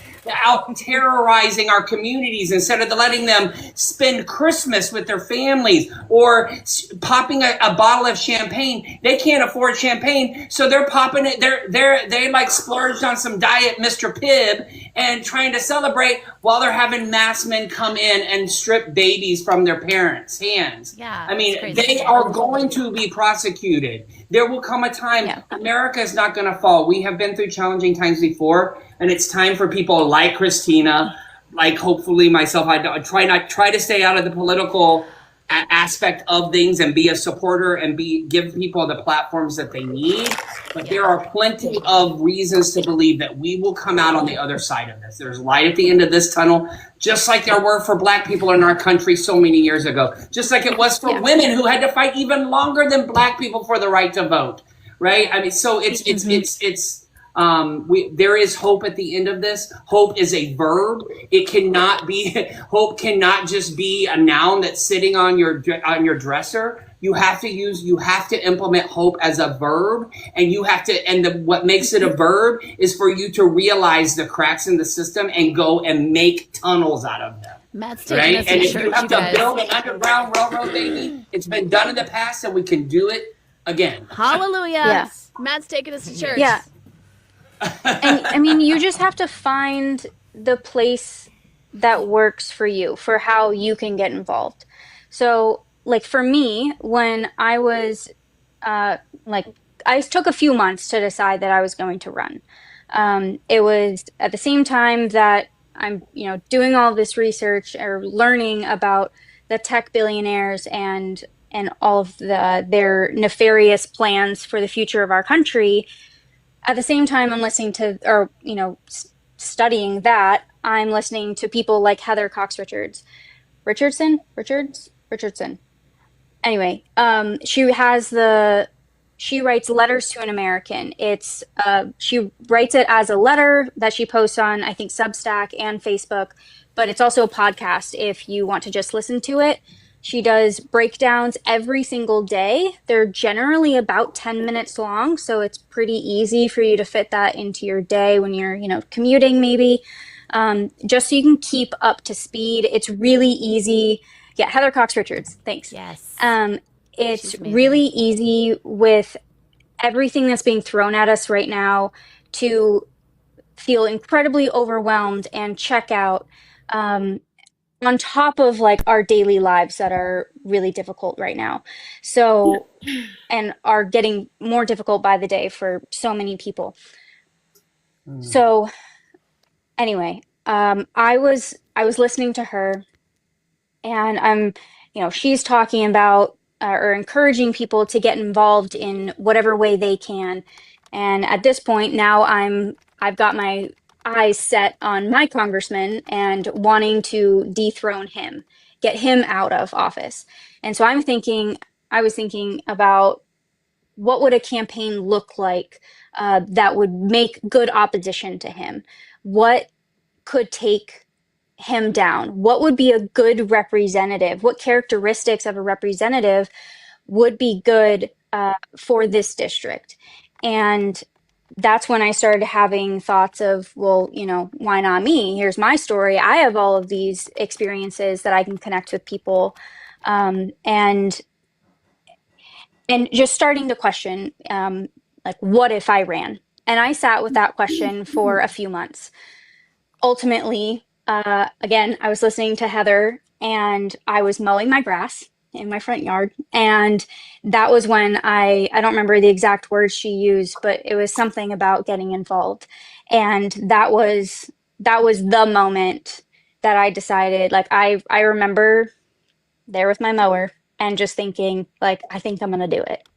out terrorizing our communities instead of letting them spend Christmas with their families or popping a bottle of champagne. They can't afford champagne, so they're popping it. They like splurged on some Diet Mr. Pibb and trying to celebrate while they're having masked men come in and strip babies from their parents' hands. Yeah, I mean, it's crazy. they are going to be prosecuted. There will come a time, America is not going to fall. We have been through challenging times before, and it's time for people like Christina, like hopefully myself. I try to stay out of the political aspect of things and be a supporter and give people the platforms that they need. But there are plenty of reasons to believe that we will come out on the other side of this. There's light at the end of this tunnel, just like there were for Black people in our country so many years ago, just like it was for women who had to fight even longer than Black people for the right to vote. Right? I mean, so there is hope at the end of this. Hope is a verb. It cannot be. Hope cannot just be a noun that's sitting on your dresser. You have to implement hope as a verb, and what makes it a verb is for you to realize the cracks in the system and go and make tunnels out of them. Matt's taking us And to if you church, have you to guys. build an underground railroad, baby, it's been done in the past, and we can do it again. Hallelujah. Yeah. Matt's taking us to church. Yeah. And I mean, you just have to find the place that works for you, for how you can get involved. So, like for me, when I was I took a few months to decide that I was going to run. It was at the same time that I'm, doing all this research or learning about the tech billionaires and all of their nefarious plans for the future of our country. At the same time, I'm listening to, or studying that, I'm listening to people like Heather Cox Richardson. Anyway, she writes Letters to an American. She writes it as a letter that she posts on, I think, Substack and Facebook, but it's also a podcast if you want to just listen to it. She does breakdowns every single day. They're generally about 10 minutes long, so it's pretty easy for you to fit that into your day when you're, commuting maybe, just so you can keep up to speed. It's really easy. Yeah, Heather Cox Richards, thanks. Yes. It's really easy with everything that's being thrown at us right now to feel incredibly overwhelmed and check out. On top of our daily lives that are really difficult right now. So, and are getting more difficult by the day for so many people. So anyway, I was listening to her and I'm, she's talking about or encouraging people to get involved in whatever way they can. And at this point now I've got my eyes set on my congressman and wanting to dethrone him, get him out of office. And so I was thinking about what would a campaign look like that would make good opposition to him? What could take him down? What would be a good representative? What characteristics of a representative would be good for this district? And that's when I started having thoughts of, well, why not me? Here's my story. I have all of these experiences that I can connect with people. And just starting to question, like, what if I ran? And I sat with that question for a few months. Ultimately, again, I was listening to Heather and I was mowing my grass in my front yard. And that was when I don't remember the exact words she used, but it was something about getting involved. And that was the moment that I decided, like, I remember there with my mower and just thinking, like, I think I'm going to do it.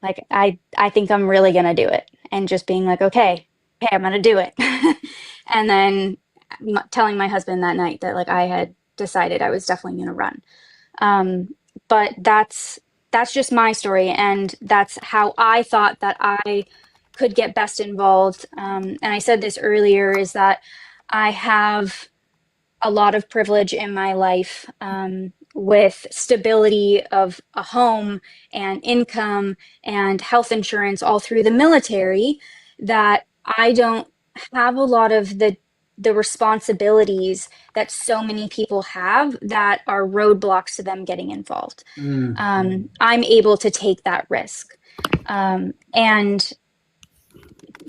Like, I think I'm really going to do it. And just being like, okay, I'm going to do it. And then telling my husband that night that, like, I had decided I was definitely going to run. But that's just my story. And that's how I thought that I could get best involved. And I said this earlier, is that I have a lot of privilege in my life, with stability of a home and income and health insurance all through the military, that I don't have a lot of the responsibilities that so many people have that are roadblocks to them getting involved. I'm able to take that risk. And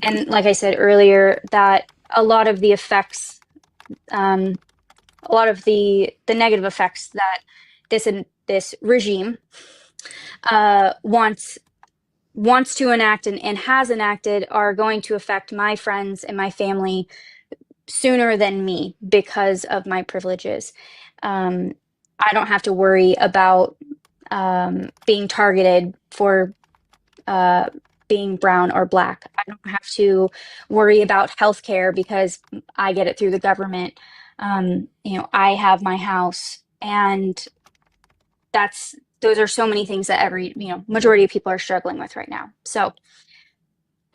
like I said earlier, that a lot of the effects, a lot of the negative effects that this regime wants to enact and has enacted are going to affect my friends and my family sooner than me because of my privileges. I don't have to worry about being targeted for being brown or black. I don't have to worry about healthcare because I get it through the government. I have my house, and those are so many things that majority of people are struggling with right now. So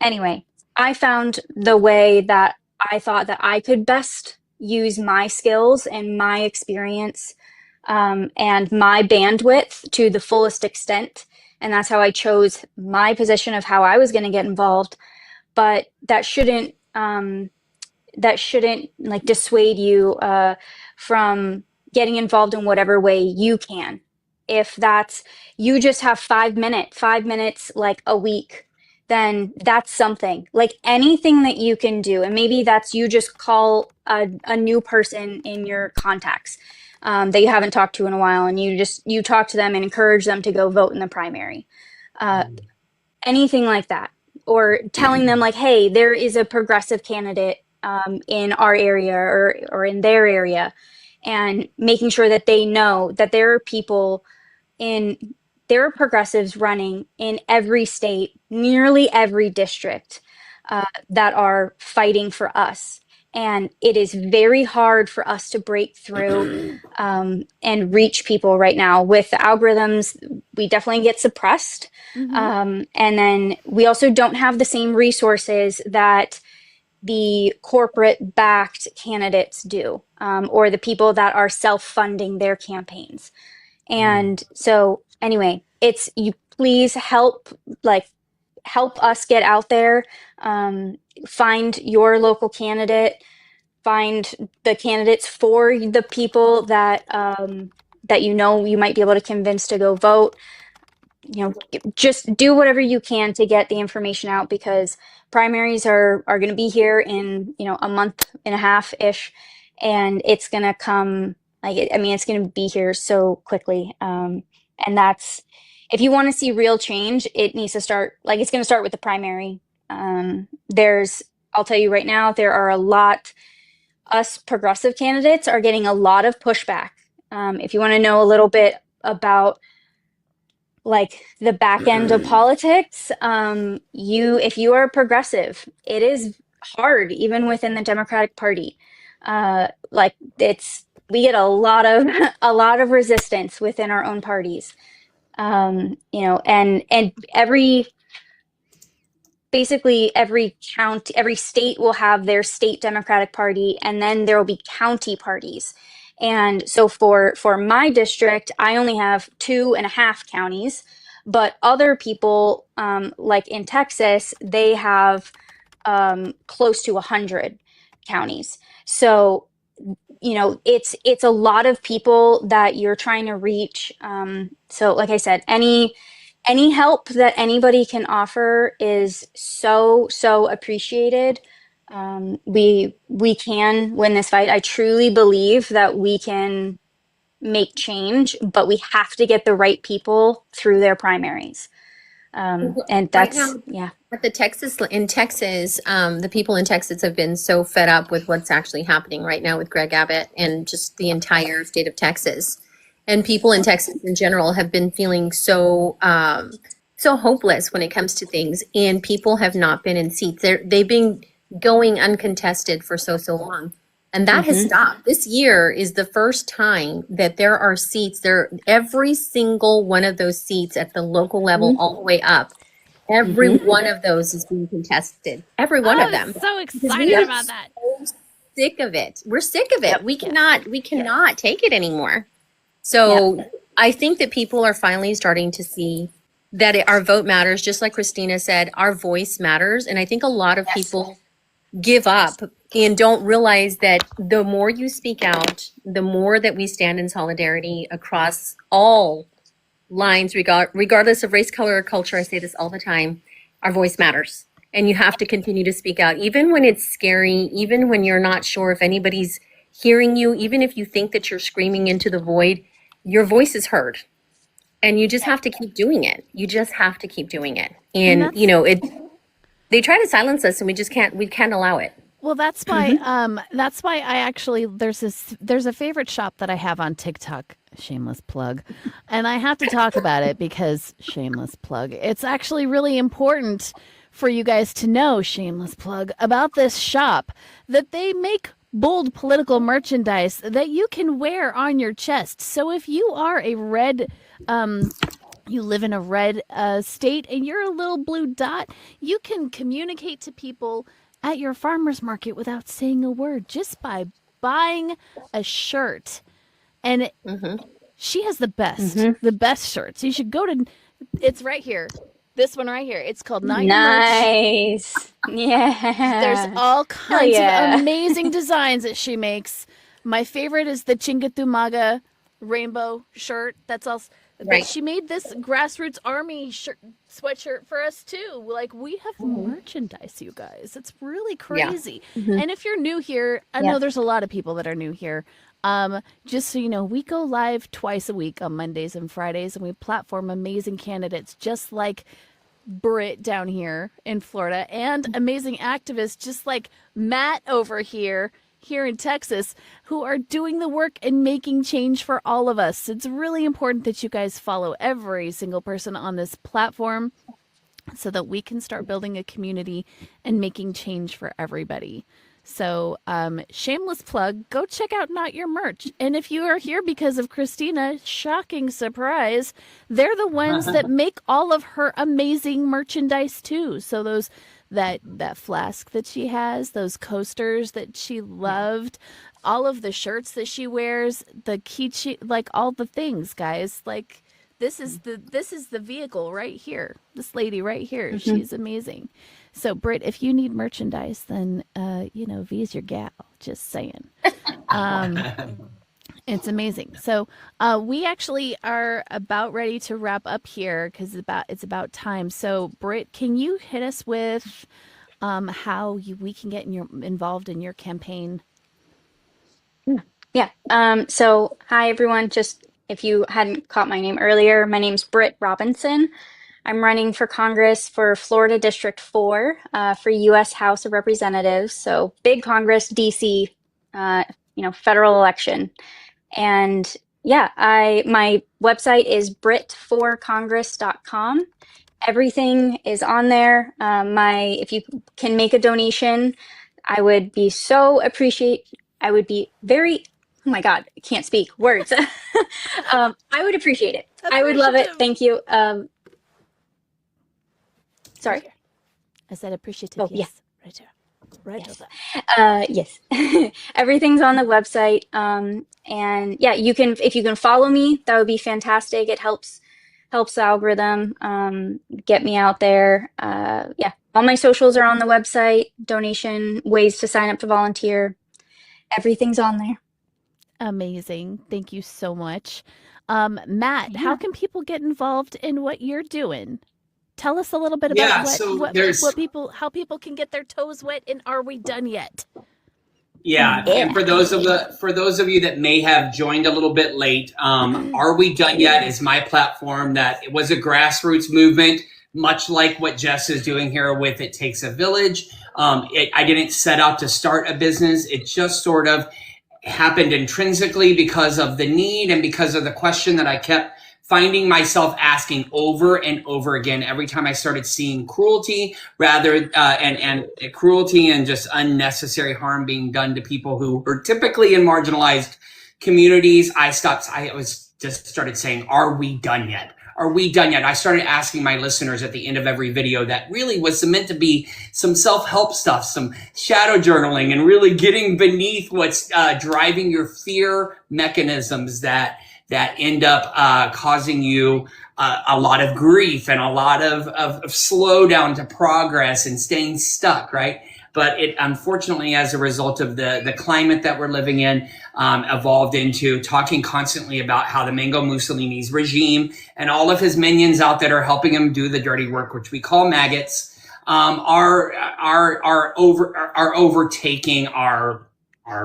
anyway, I found the way that I thought that I could best use my skills and my experience, and my bandwidth to the fullest extent. And that's how I chose my position of how I was going to get involved. But that shouldn't like dissuade you from getting involved in whatever way you can. If that's, you just have 5 minutes like a week, then that's something. Like, anything that you can do, and maybe that's you just call a new person in your contacts that you haven't talked to in a while, and you talk to them and encourage them to go vote in the primary. Anything like that. Or telling them, like, hey, there is a progressive candidate in our area or in their area, and making sure that they know that there are progressives running in every state, nearly every district, that are fighting for us. And it is very hard for us to break through and reach people right now. With the algorithms, we definitely get suppressed. And then we also don't have the same resources that the corporate backed candidates do, or the people that are self-funding their campaigns. And so anyway, you please help us get out there, find your local candidate, find the candidates for the people that you might be able to convince to go vote. Just do whatever you can to get the information out, because primaries are going to be here in a month and a half ish, and it's going to come it's going to be here so quickly. And that's, if you want to see real change, it needs to start, it's going to start with the primary. I'll tell you right now, there are us progressive candidates are getting a lot of pushback If you want to know a little bit about like the back end of politics, if you are progressive, it is hard even within the Democratic Party. Like we get a lot of a lot of resistance within our own parties. You know, and basically every state will have their state Democratic Party, and then there will be county parties. And so for my district, I only have 2.5 counties, but other people, like in Texas, they have close to 100 counties. So, you know, it's a lot of people that you're trying to reach. So like I said, any help that anybody can offer is so appreciated. We can win this fight. I truly believe that we can make change, but we have to get the right people through their primaries. And Right that's now, yeah. at the Texas in Texas, the people in Texas have been so fed up with what's actually happening right now with Greg Abbott and just the entire state of Texas. And people in Texas in general have been feeling so so hopeless when it comes to things, and people have not been in seats. They've been going uncontested for so long. And that has stopped. This year is the first time that there are seats there. Every single one of those seats at the local level, all the way up, every one of those is being contested. Every one of them. So Because we excited are about that. so sick of it. We're sick of it. We cannot take it anymore. So I think that people are finally starting to see that our vote matters. Just like Christina said, our voice matters. And I think a lot of people give up and don't realize that the more you speak out, the more that we stand in solidarity across all lines, regardless of race, color, or culture. I say this all the time. Our voice matters. And you have to continue to speak out, even when it's scary, even when you're not sure if anybody's hearing you, even if you think that you're screaming into the void, your voice is heard. And you just have to keep doing it. You just have to keep doing it. And you know, they try to silence us, and we can't allow it. Well, that's why I actually there's a favorite shop that I have on TikTok, shameless plug. And I have to talk about it because shameless plug. It's actually really important for you guys to know, shameless plug, about this shop, that they make bold political merchandise that you can wear on your chest. So if you are a red you live in a red state and you're a little blue dot, you can communicate to people at your farmer's market without saying a word, just by buying a shirt. And she has the best shirts. You should go to, it's right here. This one right here. It's called Not Your Merch. Nice. Yeah. There's all kinds of amazing designs that she makes. My favorite is the Chingatumaga rainbow shirt. That's also Right. She made this grassroots army sweatshirt for us too. Like, we have merchandise, you guys. It's really crazy. And if you're new here, I know there's a lot of people that are new here. Just so you know, we go live twice a week on Mondays and Fridays, and we platform amazing candidates just like Brit down here in Florida, and amazing activists just like Matt over here in Texas, who are doing the work and making change for all of us. It's really important that you guys follow every single person on this platform so that we can start building a community and making change for everybody. So, shameless plug, go check out Not Your Merch. And if you are here because of Christina, shocking surprise, they're the ones that make all of her amazing merchandise too. So that flask that she has, those coasters that she loved, all of the shirts that she wears, the keychain, like all the things, guys. Like, this is the vehicle right here. This lady right here, she's amazing. So, Britt, if you need merchandise, then V's your gal. Just saying. It's amazing. So we actually are about ready to wrap up here because it's about time. So, Britt, can you hit us with how we can get involved in your campaign? Yeah. So hi everyone. Just if you hadn't caught my name earlier, my name's Brit Robinson. I'm running for Congress for Florida District 4 for U.S. House of Representatives. So big Congress, D.C., federal election. And Yeah, my website is britforcongress.com. Everything is on there. If you can make a donation, I would be I would be very, oh my God, I can't speak words. I would appreciate it. I would love it. Appreciative. Thank you. Sorry. I said appreciative. Oh, Yes. Right here. Right Yes. over. Yes. Everything's on the website. And yeah, if you can follow me, that would be fantastic. It helps the algorithm get me out there. Yeah, all my socials are on the website. Donation, ways to sign up to volunteer. Everything's on there. Amazing. Thank you so much. Matt, how Yeah. can people get involved in what you're doing? Tell us a little bit Yeah, about so how people can get their toes wet in Are We Done Yet? Yeah, and for those of you that may have joined a little bit late, Are We Done Yet is my platform that it was a grassroots movement, much like what Jess is doing here with It Takes a Village. I didn't set out to start a business. It just sort of happened intrinsically because of the need and because of the question that I kept finding myself asking over and over again every time I started seeing cruelty and cruelty and just unnecessary harm being done to people who are typically in marginalized communities. I started saying, are we done yet? Are we done yet? I started asking my listeners at the end of every video that really was meant to be some self-help stuff, some shadow journaling, and really getting beneath what's driving your fear mechanisms that end up causing you a lot of grief and a lot of slowdown to progress and staying stuck, right? But it, unfortunately, as a result of the climate that we're living in, evolved into talking constantly about how the Mango Mussolini's regime and all of his minions out that are helping him do the dirty work, which we call maggots, are overtaking our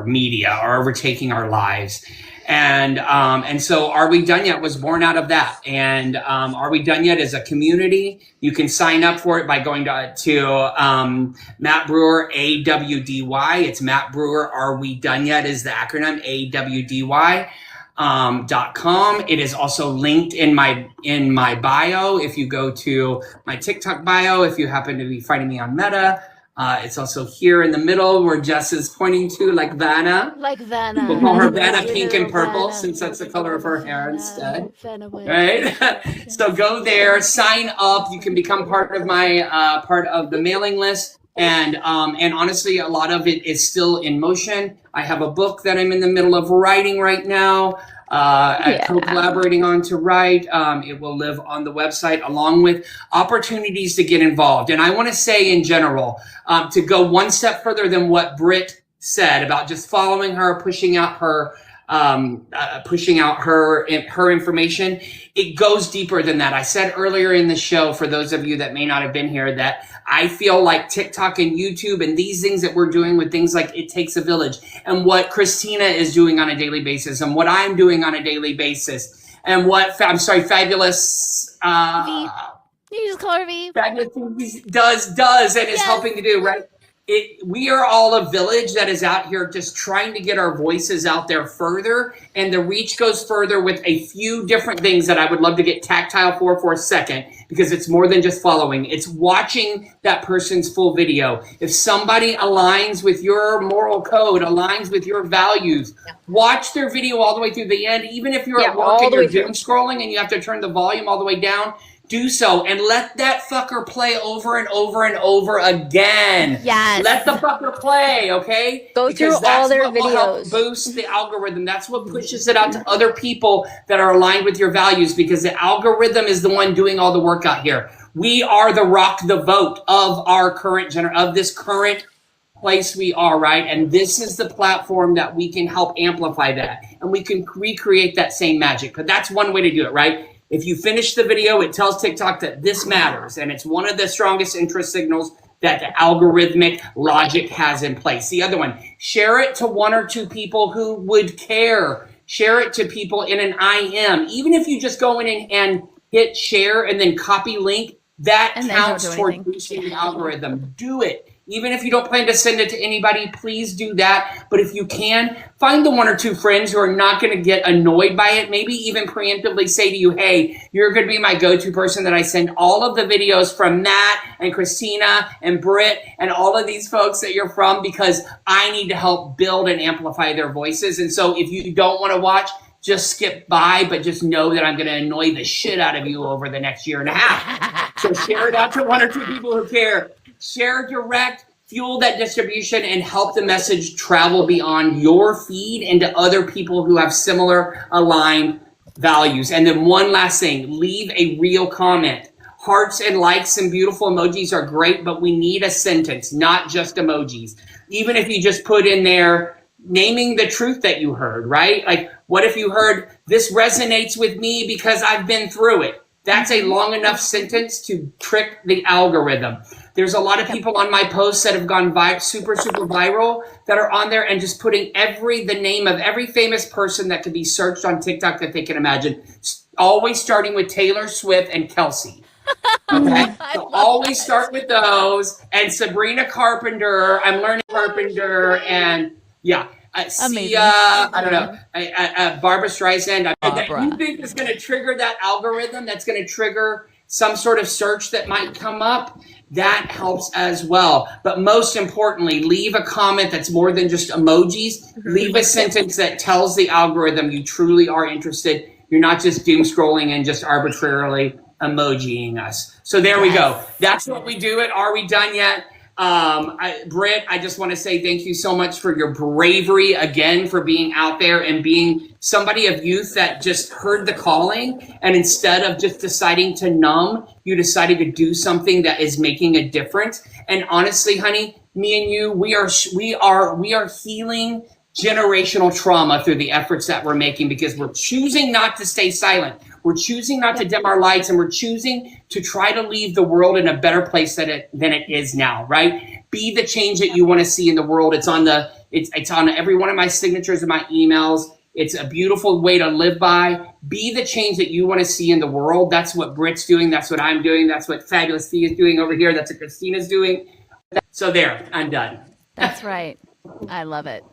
media, are overtaking our lives. And so Are We Done Yet was born out of that. And Are We Done Yet is a community. You can sign up for it by going to Matt Brewer, AWDY. It's Matt Brewer, Are We Done Yet is the acronym, AWDY. .com. It is also linked in my bio. If you go to my TikTok bio, if you happen to be finding me on Meta, it's also here in the middle where Jess is pointing to, like Vanna. Like Vanna. We'll call her Vanna pink and purple since that's the color of her hair instead. Right? So go there, sign up. You can become part of my part of the mailing list. And honestly, a lot of it is still in motion. I have a book that I'm in the middle of writing right now. Co-collaborating on to write. It will live on the website along with opportunities to get involved. And I want to say in general, to go one step further than what Brit said about just following her, pushing out her information. It goes deeper than that. I said earlier in the show, for those of you that may not have been here, that I feel like TikTok and YouTube and these things that we're doing with things like It Takes a Village and what Christina is doing on a daily basis and what I'm doing on a daily basis and what, Fabulous, V. You just call her V. Fabulous does and is helping to do, right? We are all a village that is out here just trying to get our voices out there further, and the reach goes further with a few different things that I would love to get tactile for a second, because it's more than just following. It's watching that person's full video. If somebody aligns with your moral code, aligns with your values, watch their video all the way through the end. Even if you're at work and you're doom scrolling and you have to turn the volume all the way down, do so and let that fucker play over and over and over again. Yes. Let the fucker play, okay? Go because through all their what will help videos. boost the algorithm. That's what pushes it out to other people that are aligned with your values, because the algorithm is the one doing all the work out here. We are the rock the vote of our current of this current place we are, right? And this is the platform that we can help amplify that, and we can recreate that same magic. But that's one way to do it, right? If you finish the video, it tells TikTok that this matters, and it's one of the strongest interest signals that the algorithmic logic has in place. The other one, share it to one or two people who would care. Share it to people in an IM. Even if you just go in and hit share and then copy link That And then don't counts do toward anything. boosting the algorithm. Do it. Even if you don't plan to send it to anybody, please do that. But if you can, find the 1 or 2 friends who are not going to get annoyed by it. Maybe even preemptively say to you, hey, you're going to be my go-to person that I send all of the videos from Matt and Christina and Brit and all of these folks that you're from, because I need to help build and amplify their voices. And so if you don't want to watch, just skip by, but just know that I'm going to annoy the shit out of you over the next year and a half. So share it out to 1 or 2 people who care. Share direct, fuel that distribution, and help the message travel beyond your feed into other people who have similar aligned values. And then one last thing, leave a real comment. Hearts and likes and beautiful emojis are great, but we need a sentence, not just emojis. Even if you just put in there, naming the truth that you heard, right? Like, what if you heard, this resonates with me because I've been through it? That's a long enough sentence to trick the algorithm. There's a lot of people on my posts that have gone super viral that are on there and just putting the name of every famous person that could be searched on TikTok that they can imagine, always starting with Taylor Swift and Kelsey. Okay, so always start with those. And Sabrina Carpenter, I'm learning Carpenter, and yeah, Sia, I don't know, Barbara Streisand. That you think is going to trigger that algorithm? That's going to trigger some sort of search that might come up. That helps as well. But most importantly, leave a comment that's more than just emojis. Leave a sentence that tells the algorithm you truly are interested. You're not just doom scrolling and just arbitrarily emojiing us. So there we go. That's what we do. Are we done yet? Britt, I just want to say thank you so much for your bravery again, for being out there and being somebody of youth that just heard the calling, and instead of just deciding to numb, you decided to do something that is making a difference. And honestly, honey, me and you, we are healing generational trauma through the efforts that we're making, because we're choosing not to stay silent. We're choosing not to dim our lights, and we're choosing to try to leave the world in a better place than it is now, right? Be the change that you want to see in the world. It's on every one of my signatures and my emails. It's a beautiful way to live by. Be the change that you want to see in the world. That's what Brit's doing. That's what I'm doing. That's what Fabulous Fee is doing over here. That's what Christina's doing. So there, I'm done. That's right. I love it.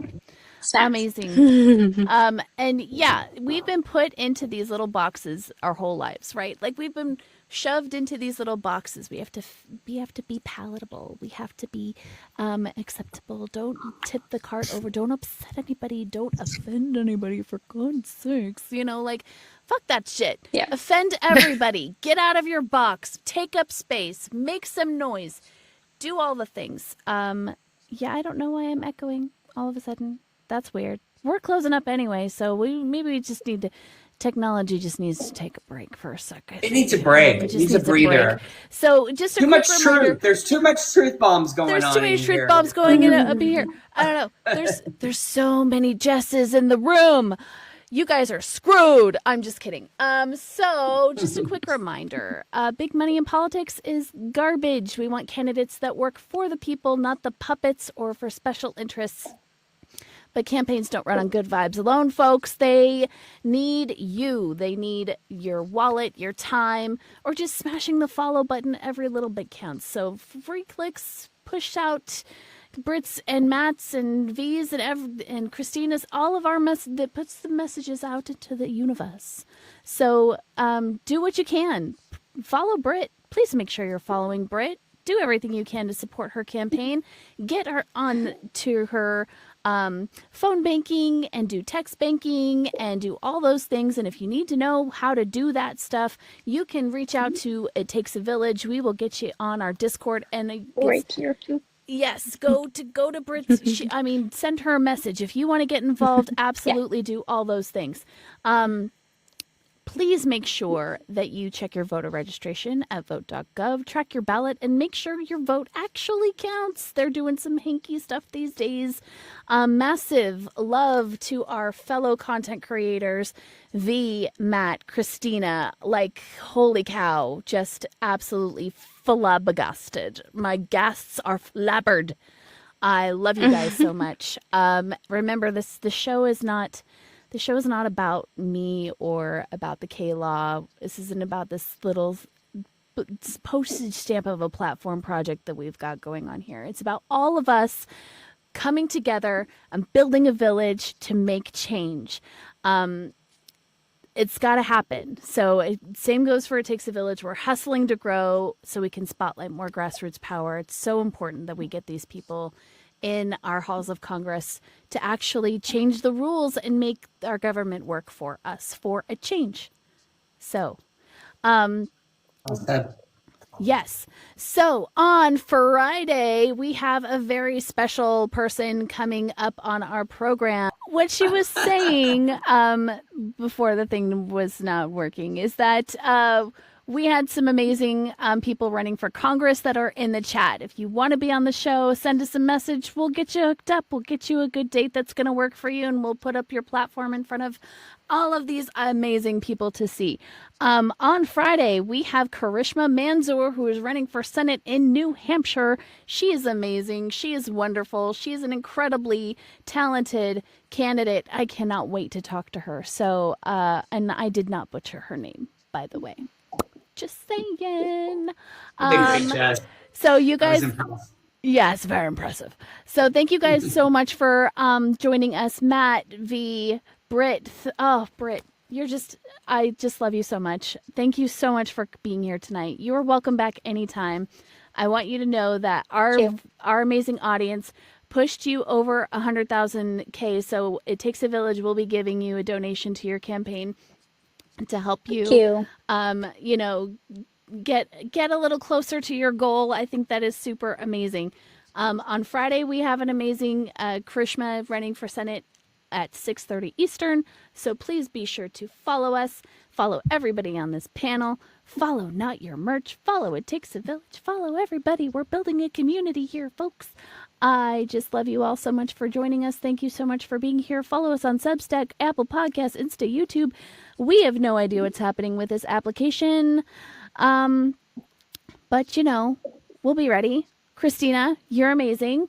Amazing. And yeah, we've been put into these little boxes our whole lives, right? Like, we've been shoved into these little boxes. We have to be palatable. We have to be acceptable. Don't tip the cart over. Don't upset anybody. Don't offend anybody, for God's sakes. You know, like, fuck that shit. Yeah. Offend everybody. Get out of your box. Take up space. Make some noise. Do all the things. Yeah, I don't know why I'm echoing all of a sudden. That's weird. We're closing up anyway, so we just need to. Technology just needs to take a break for a second. It needs a break. It needs a breather. So just too much truth. There's too much truth bombs going on. There's too many truth bombs going in up here. I don't know. There's so many Jesses in the room. You guys are screwed. I'm just kidding. So just a quick reminder. Big money in politics is garbage. We want candidates that work for the people, not the puppets or for special interests. But campaigns don't run on good vibes alone, folks. They need you. They need your wallet, your time, or just smashing the follow button. Every little bit counts. So free clicks, push out Brits and Matts and V's and Christina's, all of our that puts the messages out into the universe. So do what you can. Follow Brit. Please make sure you're following Brit. Do everything you can to support her campaign. Get her on to her phone banking and do text banking and do all those things. And if you need to know how to do that stuff, you can reach out to It Takes a Village. We will get you on our Discord. And right here too. Yes, go to Brit's. Send her a message if you want to get involved. Absolutely, do all those things. Please make sure that you check your voter registration at vote.gov, track your ballot, and make sure your vote actually counts. They're doing some hinky stuff these days. Massive love to our fellow content creators, V, Matt, Christina. Like, holy cow, just absolutely flabbergasted. My guests are flabbered. I love you guys so much. Remember, the show is not about me or about the K-Law. This isn't about this little postage stamp of a platform project that we've got going on here. It's about all of us coming together and building a village to make change. It's got to happen. So same goes for It Takes a Village. We're hustling to grow so we can spotlight more grassroots power. It's so important that we get these people in our halls of Congress to actually change the rules and make our government work for us for a change. So, yes. So on Friday, we have a very special person coming up on our program. What she was saying before the thing was not working is that we had some amazing people running for Congress that are in the chat. If you want to be on the show, send us a message. We'll get you hooked up. We'll get you a good date that's going to work for you, and we'll put up your platform in front of all of these amazing people to see. On Friday, we have Karishma Manzoor, who is running for Senate in New Hampshire. She is amazing. She is wonderful. She is an incredibly talented candidate. I cannot wait to talk to her. So, and I did not butcher her name, by the way. Just saying. So you guys, yes, very impressive. So thank you guys so much for joining us, Matt, V, Brit. Oh, Brit, I just love you so much. Thank you so much for being here tonight. You are welcome back anytime. I want you to know that our amazing audience pushed you over 100,000K. So It Takes a Village will be giving you a donation to your campaign to help you, get a little closer to your goal. I think that is super amazing. On Friday, we have an amazing Karishma running for Senate at 6:30 Eastern. So please be sure to follow us, follow everybody on this panel, follow Not Your Merch, follow It Takes a Village, follow everybody. We're building a community here, folks. I just love you all so much for joining us. Thank you so much for being here. Follow us on Substack, Apple Podcasts, Insta, YouTube. We have no idea what's happening with this application. But we'll be ready. Christina, you're amazing.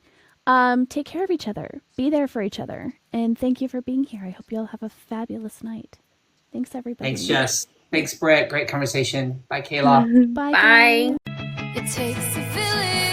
Take care of each other. Be there for each other. And thank you for being here. I hope you all have a fabulous night. Thanks, everybody. Thanks, Jess. Thanks, Brett. Great conversation. Bye, Kayla. Bye. Bye. It takes a village.